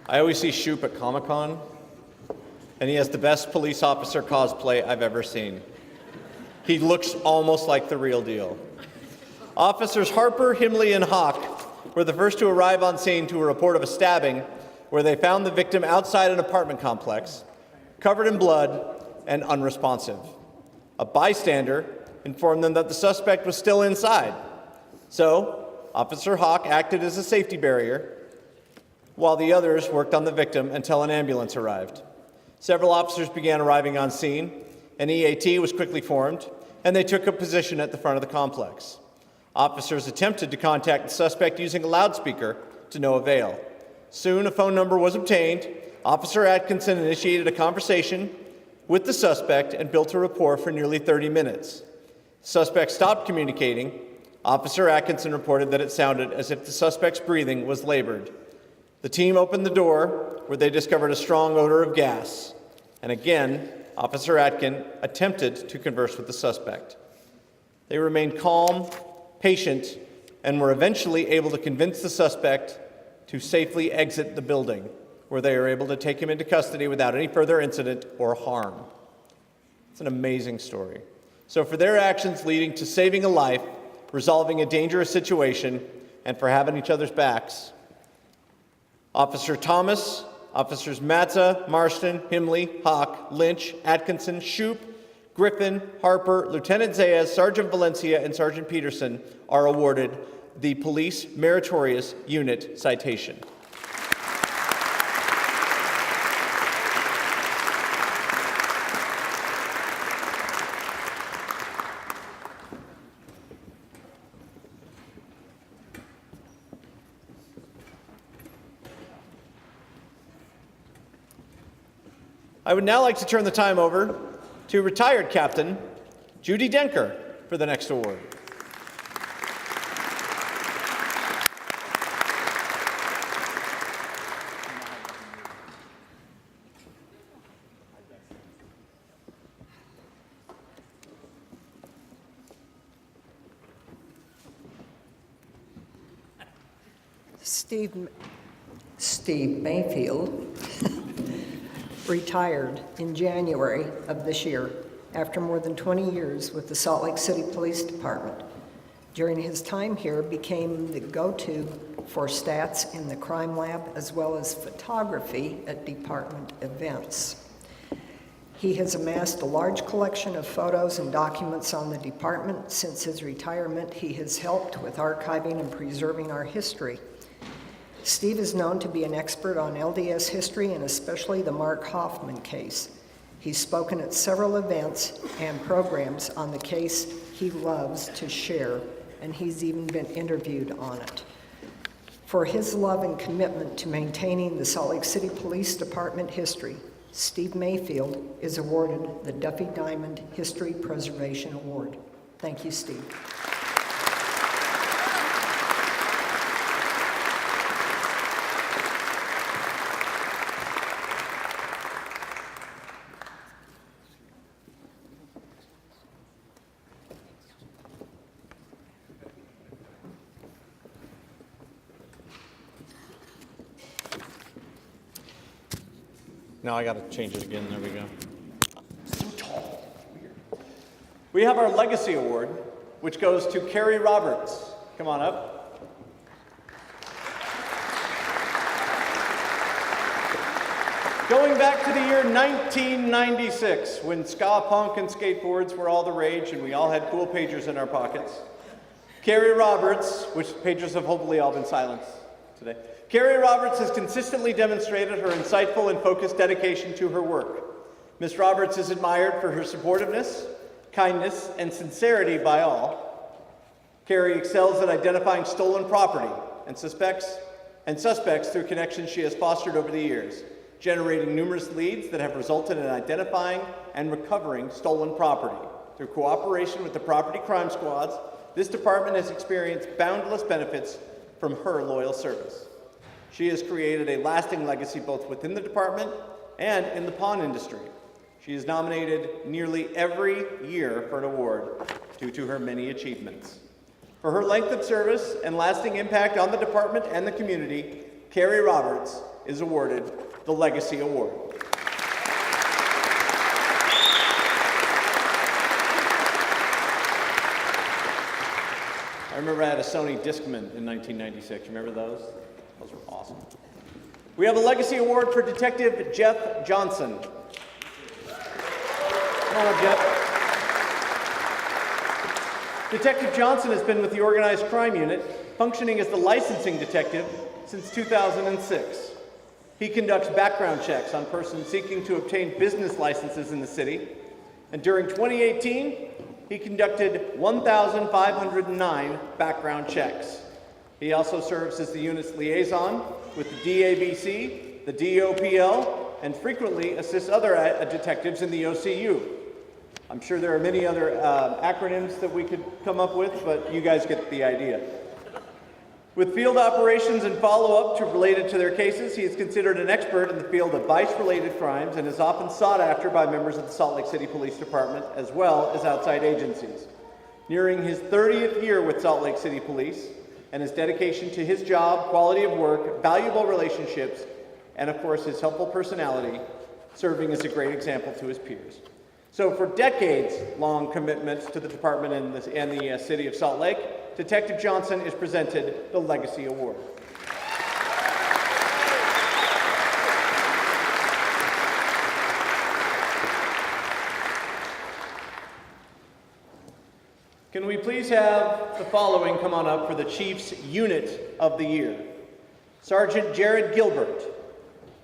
I always see Shoup at Comic-Con, and he has the best police officer cosplay I've ever seen. He looks almost like the real deal. Officers Harper, Himley, and Hawk were the first to arrive on scene to a report of a stabbing where they found the victim outside an apartment complex, covered in blood and unresponsive. A bystander informed them that the suspect was still inside. So, Officer Hawk acted as a safety barrier while the others worked on the victim until an ambulance arrived. Several officers began arriving on scene. An EAT was quickly formed, and they took a position at the front of the complex. Officers attempted to contact the suspect using a loudspeaker, to no avail. Soon, a phone number was obtained. Officer Atkinson initiated a conversation with the suspect and built a rapport for nearly 30 minutes. The suspect stopped communicating. Officer Atkinson reported that it sounded as if the suspect's breathing was labored. The team opened the door, where they discovered a strong odor of gas. And again, Officer Atkin attempted to converse with the suspect. They remained calm, patient, and were eventually able to convince the suspect to safely exit the building, where they were able to take him into custody without any further incident or harm. It's an amazing story. So for their actions leading to saving a life, resolving a dangerous situation, and for having each other's backs, Officer Thomas, Officers Matza, Marston, Himley, Hawk, Lynch, Atkinson, Shoup, Griffin, Harper, Lieutenant Zayas, Sergeant Valencia, and Sergeant Peterson are awarded the Police Meritorious Unit Citation. I would now like to turn the time over to retired Captain Judy Denker for the next award. Steve Mayfield retired in January of this year after more than 20 years with the Salt Lake City Police Department. During his time here, became the go-to for stats in the crime lab as well as photography at department events. He has amassed a large collection of photos and documents on the department. Since his retirement, he has helped with archiving and preserving our history. Steve is known to be an expert on LDS history and especially the Mark Hoffman case. He's spoken at several events and programs on the case he loves to share, and he's even been interviewed on it. For his love and commitment to maintaining the Salt Lake City Police Department history, Steve Mayfield is awarded the Duffy Diamond History Preservation Award. Thank you, Steve. No, I got to change it again. There we go. So tall. Weird. We have our Legacy Award, which goes to Carrie Roberts. Come on up. Going back to the year 1996, when ska punk and skateboards were all the rage and we all had cool pagers in our pockets, Carrie Roberts, which pagers have hopefully all been silenced today, Carrie Roberts has consistently demonstrated her insightful and focused dedication to her work. Ms. Roberts is admired for her supportiveness, kindness, and sincerity by all. Carrie excels at identifying stolen property and suspects through connections she has fostered over the years, generating numerous leads that have resulted in identifying and recovering stolen property. Through cooperation with the property crime squads, this department has experienced boundless benefits from her loyal service. She has created a lasting legacy both within the department and in the pawn industry. She is nominated nearly every year for an award due to her many achievements. For her length of service and lasting impact on the department and the community, Carrie Roberts is awarded the Legacy Award. I remember I had a Sony Discman in 1996. You remember those? Those were awesome. We have a Legacy Award for Detective Jeff Johnson. Come on up, Jeff. Detective Johnson has been with the Organized Crime Unit, functioning as the licensing detective since 2006. He conducts background checks on persons seeking to obtain business licenses in the city, and during 2018, he conducted 1,509 background checks. He also serves as the unit's liaison with the DABC, the DOPL, and frequently assists other detectives in the OCU. I'm sure there are many other acronyms that we could come up with, but you guys get the idea. With field operations and follow-up related to their cases, he is considered an expert in the field of vice-related crimes and is often sought after by members of the Salt Lake City Police Department as well as outside agencies. Nearing his 30th year with Salt Lake City Police and his dedication to his job, quality of work, valuable relationships, and of course his helpful personality, serving as a great example to his peers. So for decades-long commitments to the department and the city of Salt Lake, Detective Johnson is presented the Legacy Award. Can we please have the following come on up for the Chief's Unit of the Year? Sergeant Jared Gilbert,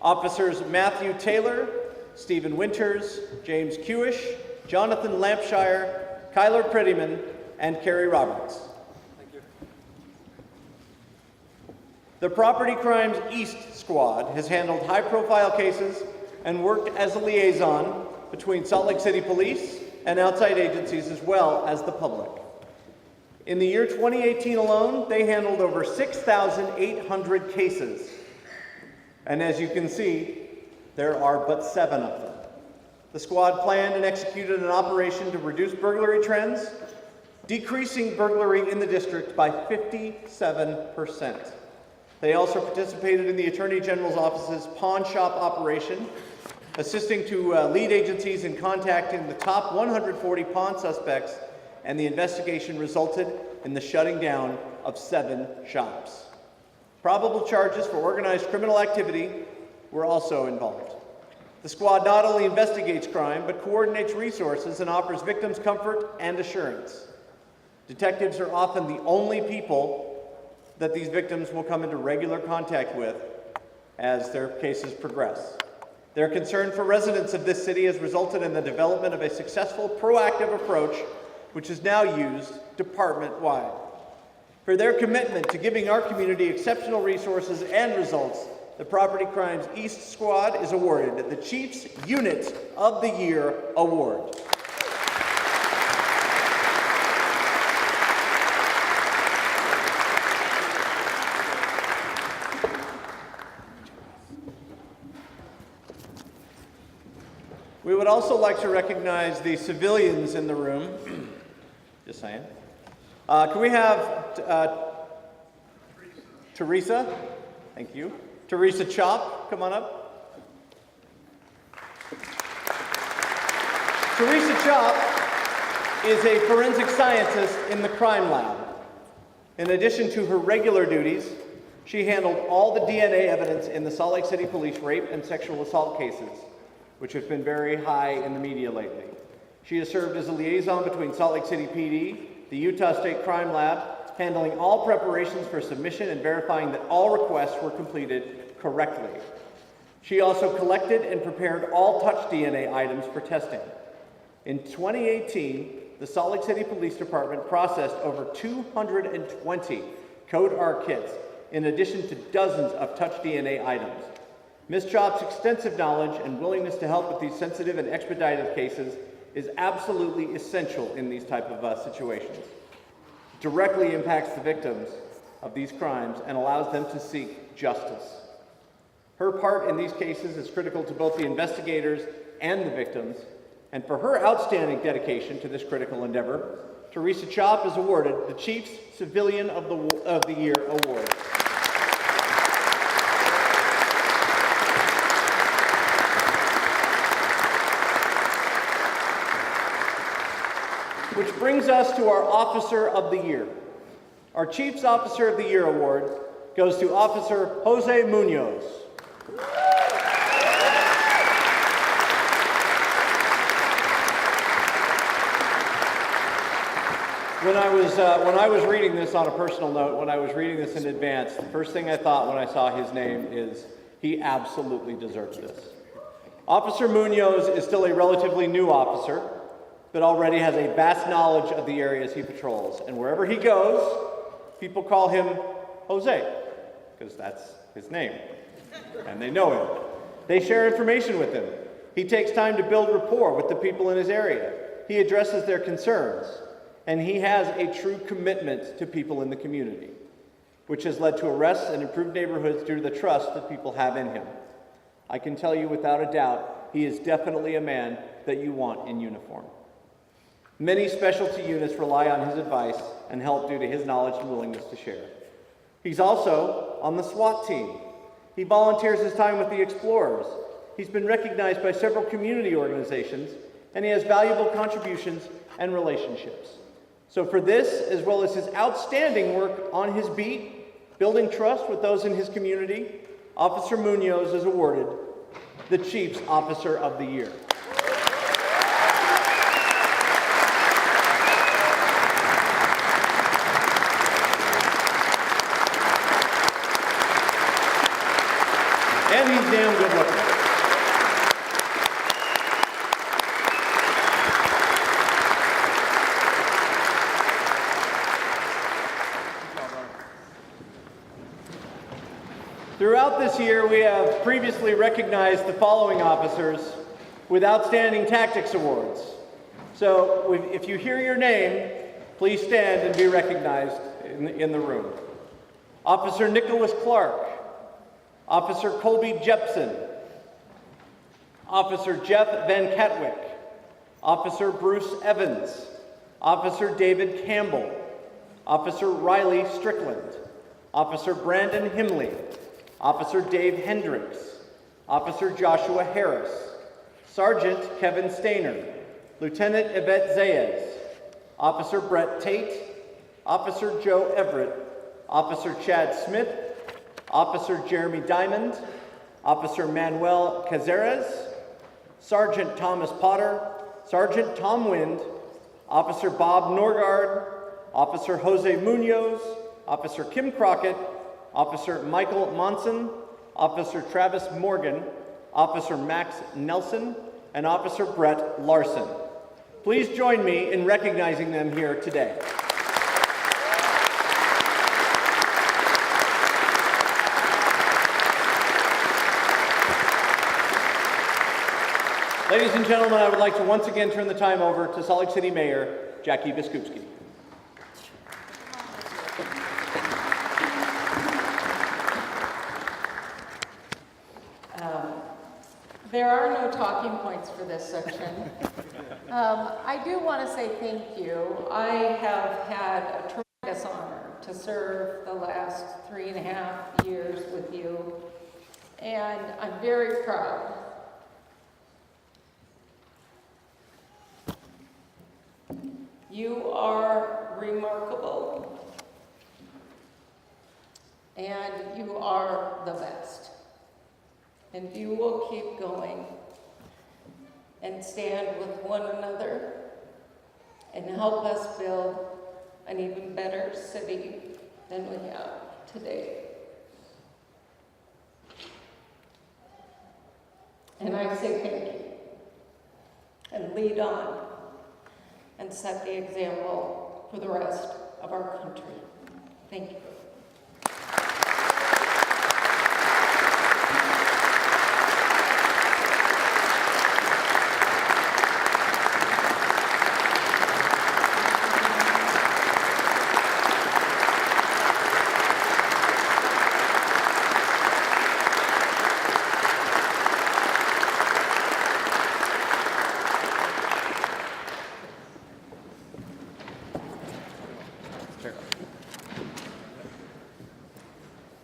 Officers Matthew Taylor, Stephen Winters, James Kewish, Jonathan Lampshire, Kyler Prettyman, and Carrie Roberts. Thank you. The Property Crimes East Squad has handled high-profile cases and worked as a liaison between Salt Lake City Police and outside agencies as well as the public. In the year 2018 alone, they handled over 6,800 cases. And as you can see, there are but 7 of them. The squad planned and executed an operation to reduce burglary trends, decreasing burglary in the district by 57%. They also participated in the Attorney General's office's pawn shop operation, assisting to lead agencies in contacting the top 140 pawn suspects, and the investigation resulted in the shutting down of 7 shops. Probable charges for organized criminal activity were also involved. The squad not only investigates crime, but coordinates resources and offers victims comfort and assurance. Detectives are often the only people that these victims will come into regular contact with as their cases progress. Their concern for residents of this city has resulted in the development of a successful proactive approach, which is now used department-wide. For their commitment to giving our community exceptional resources and results, the Property Crimes East Squad is awarded the Chief's Unit of the Year Award. We would also like to recognize the civilians in the room. Just saying. Can we have Teresa? Thank you. Teresa Chop, come on up. Teresa Joe is a forensic scientist in the crime lab. In addition to her regular duties, she handled all the DNA evidence in the Salt Lake City Police rape and sexual assault cases, which have been very high in the media lately. She has served as a liaison between Salt Lake City PD, the Utah State Crime Lab, handling all preparations for submission and verifying that all requests were completed correctly. She also collected and prepared all touch DNA items for testing. In 2018, the Salt Lake City Police Department processed over 220 Code R kits, in addition to dozens of touch DNA items. Ms. Chop's extensive knowledge and willingness to help with these sensitive and expedited cases is absolutely essential in these type of situations. It directly impacts the victims of these crimes and allows them to seek justice. Her part in these cases is critical to both the investigators and the victims, and for her outstanding dedication to this critical endeavor, Teresa Joe is awarded the Chief's Civilian of the Year Award. Which brings us to our Officer of the Year. Our Chief's Officer of the Year Award goes to Officer Jose Munoz. When I was reading this on a personal note, when I was reading this in advance, the first thing I thought when I saw his name is, he absolutely deserves this. Officer Munoz is still a relatively new officer, but already has a vast knowledge of the areas he patrols. And wherever he goes, people call him Jose, because that's his name. And they know him. They share information with him. He takes time to build rapport with the people in his area. He addresses their concerns. And he has a true commitment to people in the community, which has led to arrests and improved neighborhoods due to the trust that people have in him. I can tell you without a doubt, he is definitely a man that you want in uniform. Many specialty units rely on his advice and help due to his knowledge and willingness to share. He's also on the SWAT team. He volunteers his time with the Explorers. He's been recognized by several community organizations, and he has valuable contributions and relationships. So for this, as well as his outstanding work on his beat, building trust with those in his community, Officer Munoz is awarded the Chief's Officer of the Year. And he's damn good looking. Throughout this year, we have previously recognized the following officers with Outstanding Tactics Awards. So if you hear your name, please stand and be recognized in the room. Officer Nicholas Clark, Officer Colby Jepson, Officer Jeff Van Katwick, Officer Bruce Evans, Officer David Campbell, Officer Riley Strickland, Officer Brandon Himley, Officer Dave Hendricks, Officer Joshua Harris, Sergeant Kevin Stainer, Lieutenant Yvette Zayez, Officer Brett Tate, Officer Joe Everett, Officer Chad Smith, Officer Jeremy Diamond, Officer Manuel Cazares, Sergeant Thomas Potter, Sergeant Tom Wind, Officer Bob Norgard, Officer Jose Munoz, Officer Kim Crockett, Officer Michael Monson, Officer Travis Morgan, Officer Max Nelson, and Officer Brett Larson. Please join me in recognizing them here today. Ladies and gentlemen, I would like to once again turn the time over to Salt Lake City Mayor Jackie Biskupski. There are no talking points for this section. I do want to say thank you. I have had a tremendous honor to serve the last 3.5 years with you, and I'm very proud. You are remarkable, and you are the best. And you will keep going and stand with one another and help us build an even better city than we have today. And I say thank you, and lead on, and set the example for the rest of our country. Thank you.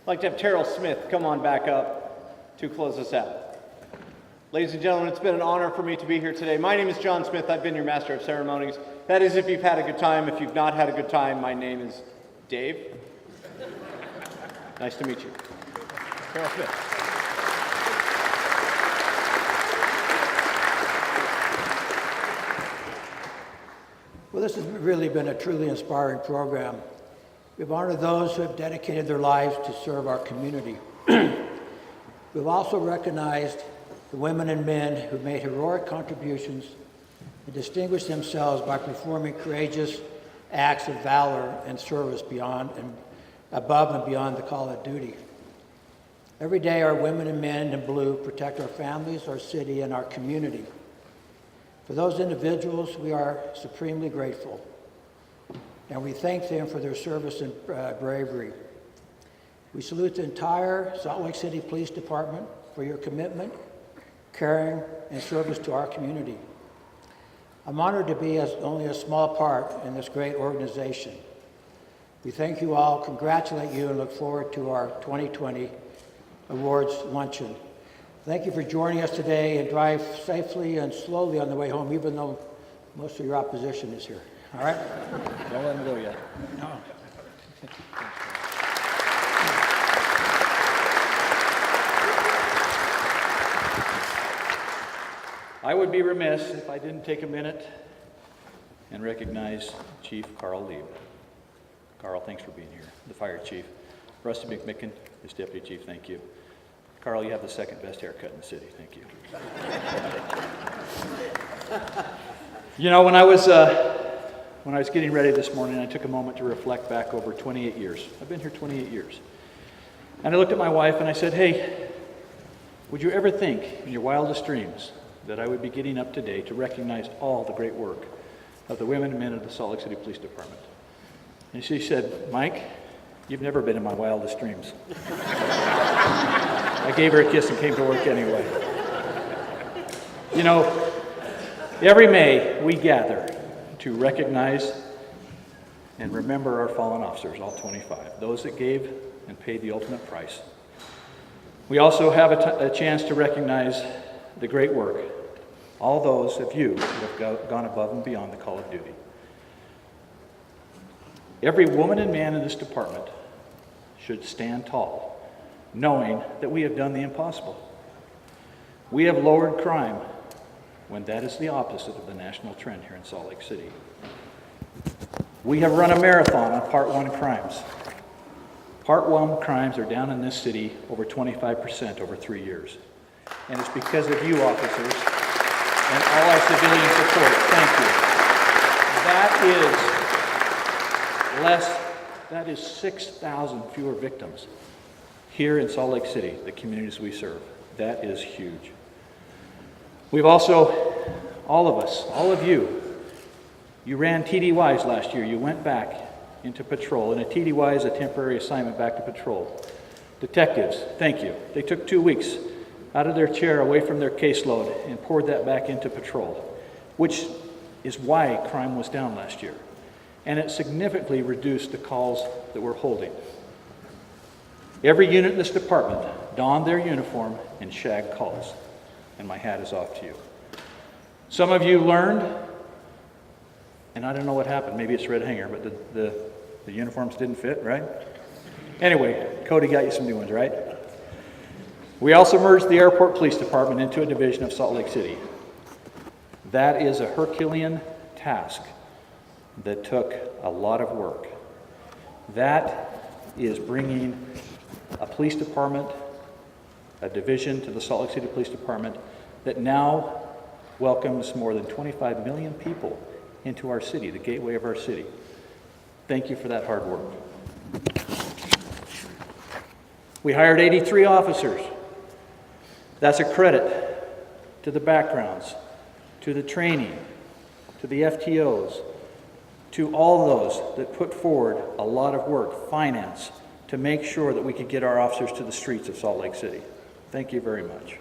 I'd like to have Terrell Smith come on back up to close us out. Ladies and gentlemen, it's been an honor for me to be here today. My name is John Smith. I've been your Master of Ceremonies. That is if you've had a good time. If you've not had a good time, my name is Dave. Nice to meet you. Terrell Smith. Well, this has really been a truly inspiring program. We've honored those who have dedicated their lives to serve our community. We've also recognized the women and men who made heroic contributions and distinguished themselves by performing courageous acts of valor and service above and beyond the call of duty. Every day, our women and men in blue protect our families, our city, and our community. For those individuals, we are supremely grateful, and we thank them for their service and bravery. We salute the entire Salt Lake City Police Department for your commitment, caring, and service to our community. I'm honored to be only a small part in this great organization. We thank you all, congratulate you, and look forward to our 2020 Awards Luncheon. Thank you for joining us today, and drive safely and slowly on the way home, even though most of your opposition is here. All right? Don't let him go yet. No. I would be remiss if I didn't take a minute and recognize Chief Carl Lieb. Carl, thanks for being here. The fire chief. Rusty McMicken, his deputy chief, thank you. Carl, you have the second best haircut in the city. Thank you. You know, when I was getting ready this morning, I took a moment to reflect back over 28 years. I've been here 28 years. And I looked at my wife and I said, hey, would you ever think in your wildest dreams that I would be getting up today to recognize all the great work of the women and men of the Salt Lake City Police Department? And she said, Mike, you've never been in my wildest dreams. I gave her a kiss and came to work anyway. You know, every May we gather to recognize and remember our fallen officers, all 25, those that gave and paid the ultimate price. We also have a chance to recognize the great work, all those of you who have gone above and beyond the call of duty. Every woman and man in this department should stand tall, knowing that we have done the impossible. We have lowered crime when that is the opposite of the national trend here in Salt Lake City. We have run a marathon on Part 1 crimes. Part 1 crimes are down in this city over 25% over 3 years. And it's because of you, officers, and all our civilian support. Thank you. That is 6,000 fewer victims here in Salt Lake City, the communities we serve. That is huge. We've also, all of us, all of you ran TDYs last year. You went back into patrol, and a TDY is a temporary assignment back to patrol. Detectives, thank you. They took 2 weeks out of their chair, away from their caseload, and poured that back into patrol, which is why crime was down last year. And it significantly reduced the calls that we're holding. Every unit in this department donned their uniform and shagged calls, and my hat is off to you. Some of you learned And I don't know what happened. Maybe it's red hanger, but the uniforms didn't fit, right? Anyway, Cody got you some new ones, right? We also merged the airport police department into a division of Salt Lake City. That is a Herculean task that took a lot of work. That is bringing a police department, a division to the Salt Lake City Police Department that now welcomes more than 25 million people into our city, the gateway of our city. Thank you for that hard work. We hired 83 officers. That's a credit to the backgrounds, to the training, to the FTOs, to all those that put forward a lot of work, finance, to make sure that we could get our officers to the streets of Salt Lake City. Thank you very much.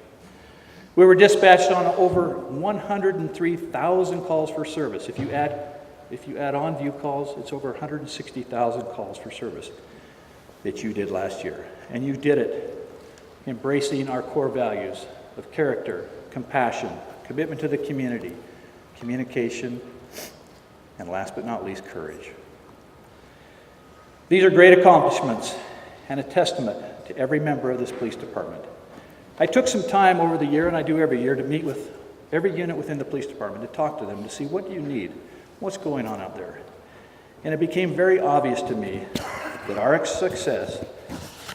We were dispatched on over 103,000 calls for service. If you add on view calls, it's over 160,000 calls for service that you did last year. And you did it embracing our core values of character, compassion, commitment to the community, communication, and last but not least, courage. These are great accomplishments and a testament to every member of this police department. I took some time over the year, and I do every year, to meet with every unit within the police department, to talk to them, to see what do you need, what's going on out there. And it became very obvious to me that our success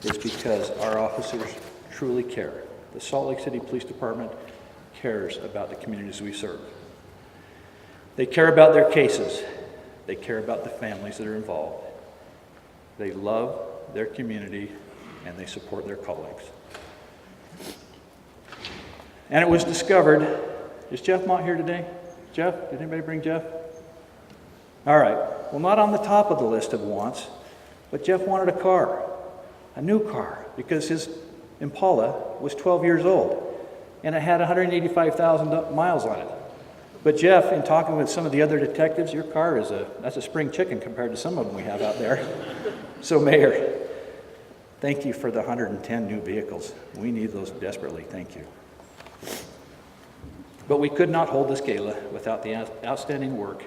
is because our officers truly care. The Salt Lake City Police Department cares about the communities we serve. They care about their cases. They care about the families that are involved. They love their community and they support their colleagues. And it was discovered, is Jeff Mott here today? Jeff, did anybody bring Jeff? All right, well, not on the top of the list of wants, but Jeff wanted a car, a new car, because his Impala was 12 years old and it had 185,000 miles on it. But Jeff, in talking with some of the other detectives, your car is that's a spring chicken compared to some of them we have out there. So Mayor, thank you for the 110 new vehicles. We need those desperately, thank you. But we could not hold this gala without the outstanding work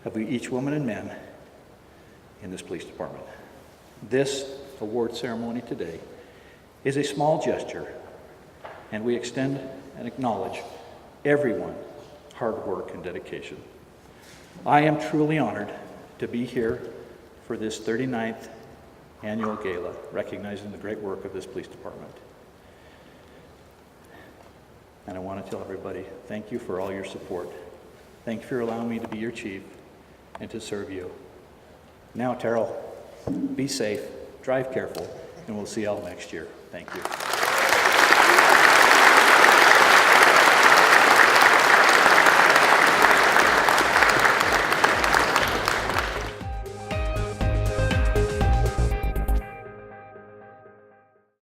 of each woman and man in this police department. This award ceremony today is a small gesture, and we extend and acknowledge everyone's hard work and dedication. I am truly honored to be here for this 39th annual gala, recognizing the great work of this police department. And I want to tell everybody, thank you for all your support. Thank you for allowing me to be your chief and to serve you. Now, Terrell, be safe, drive careful, and we'll see y'all next year. Thank you.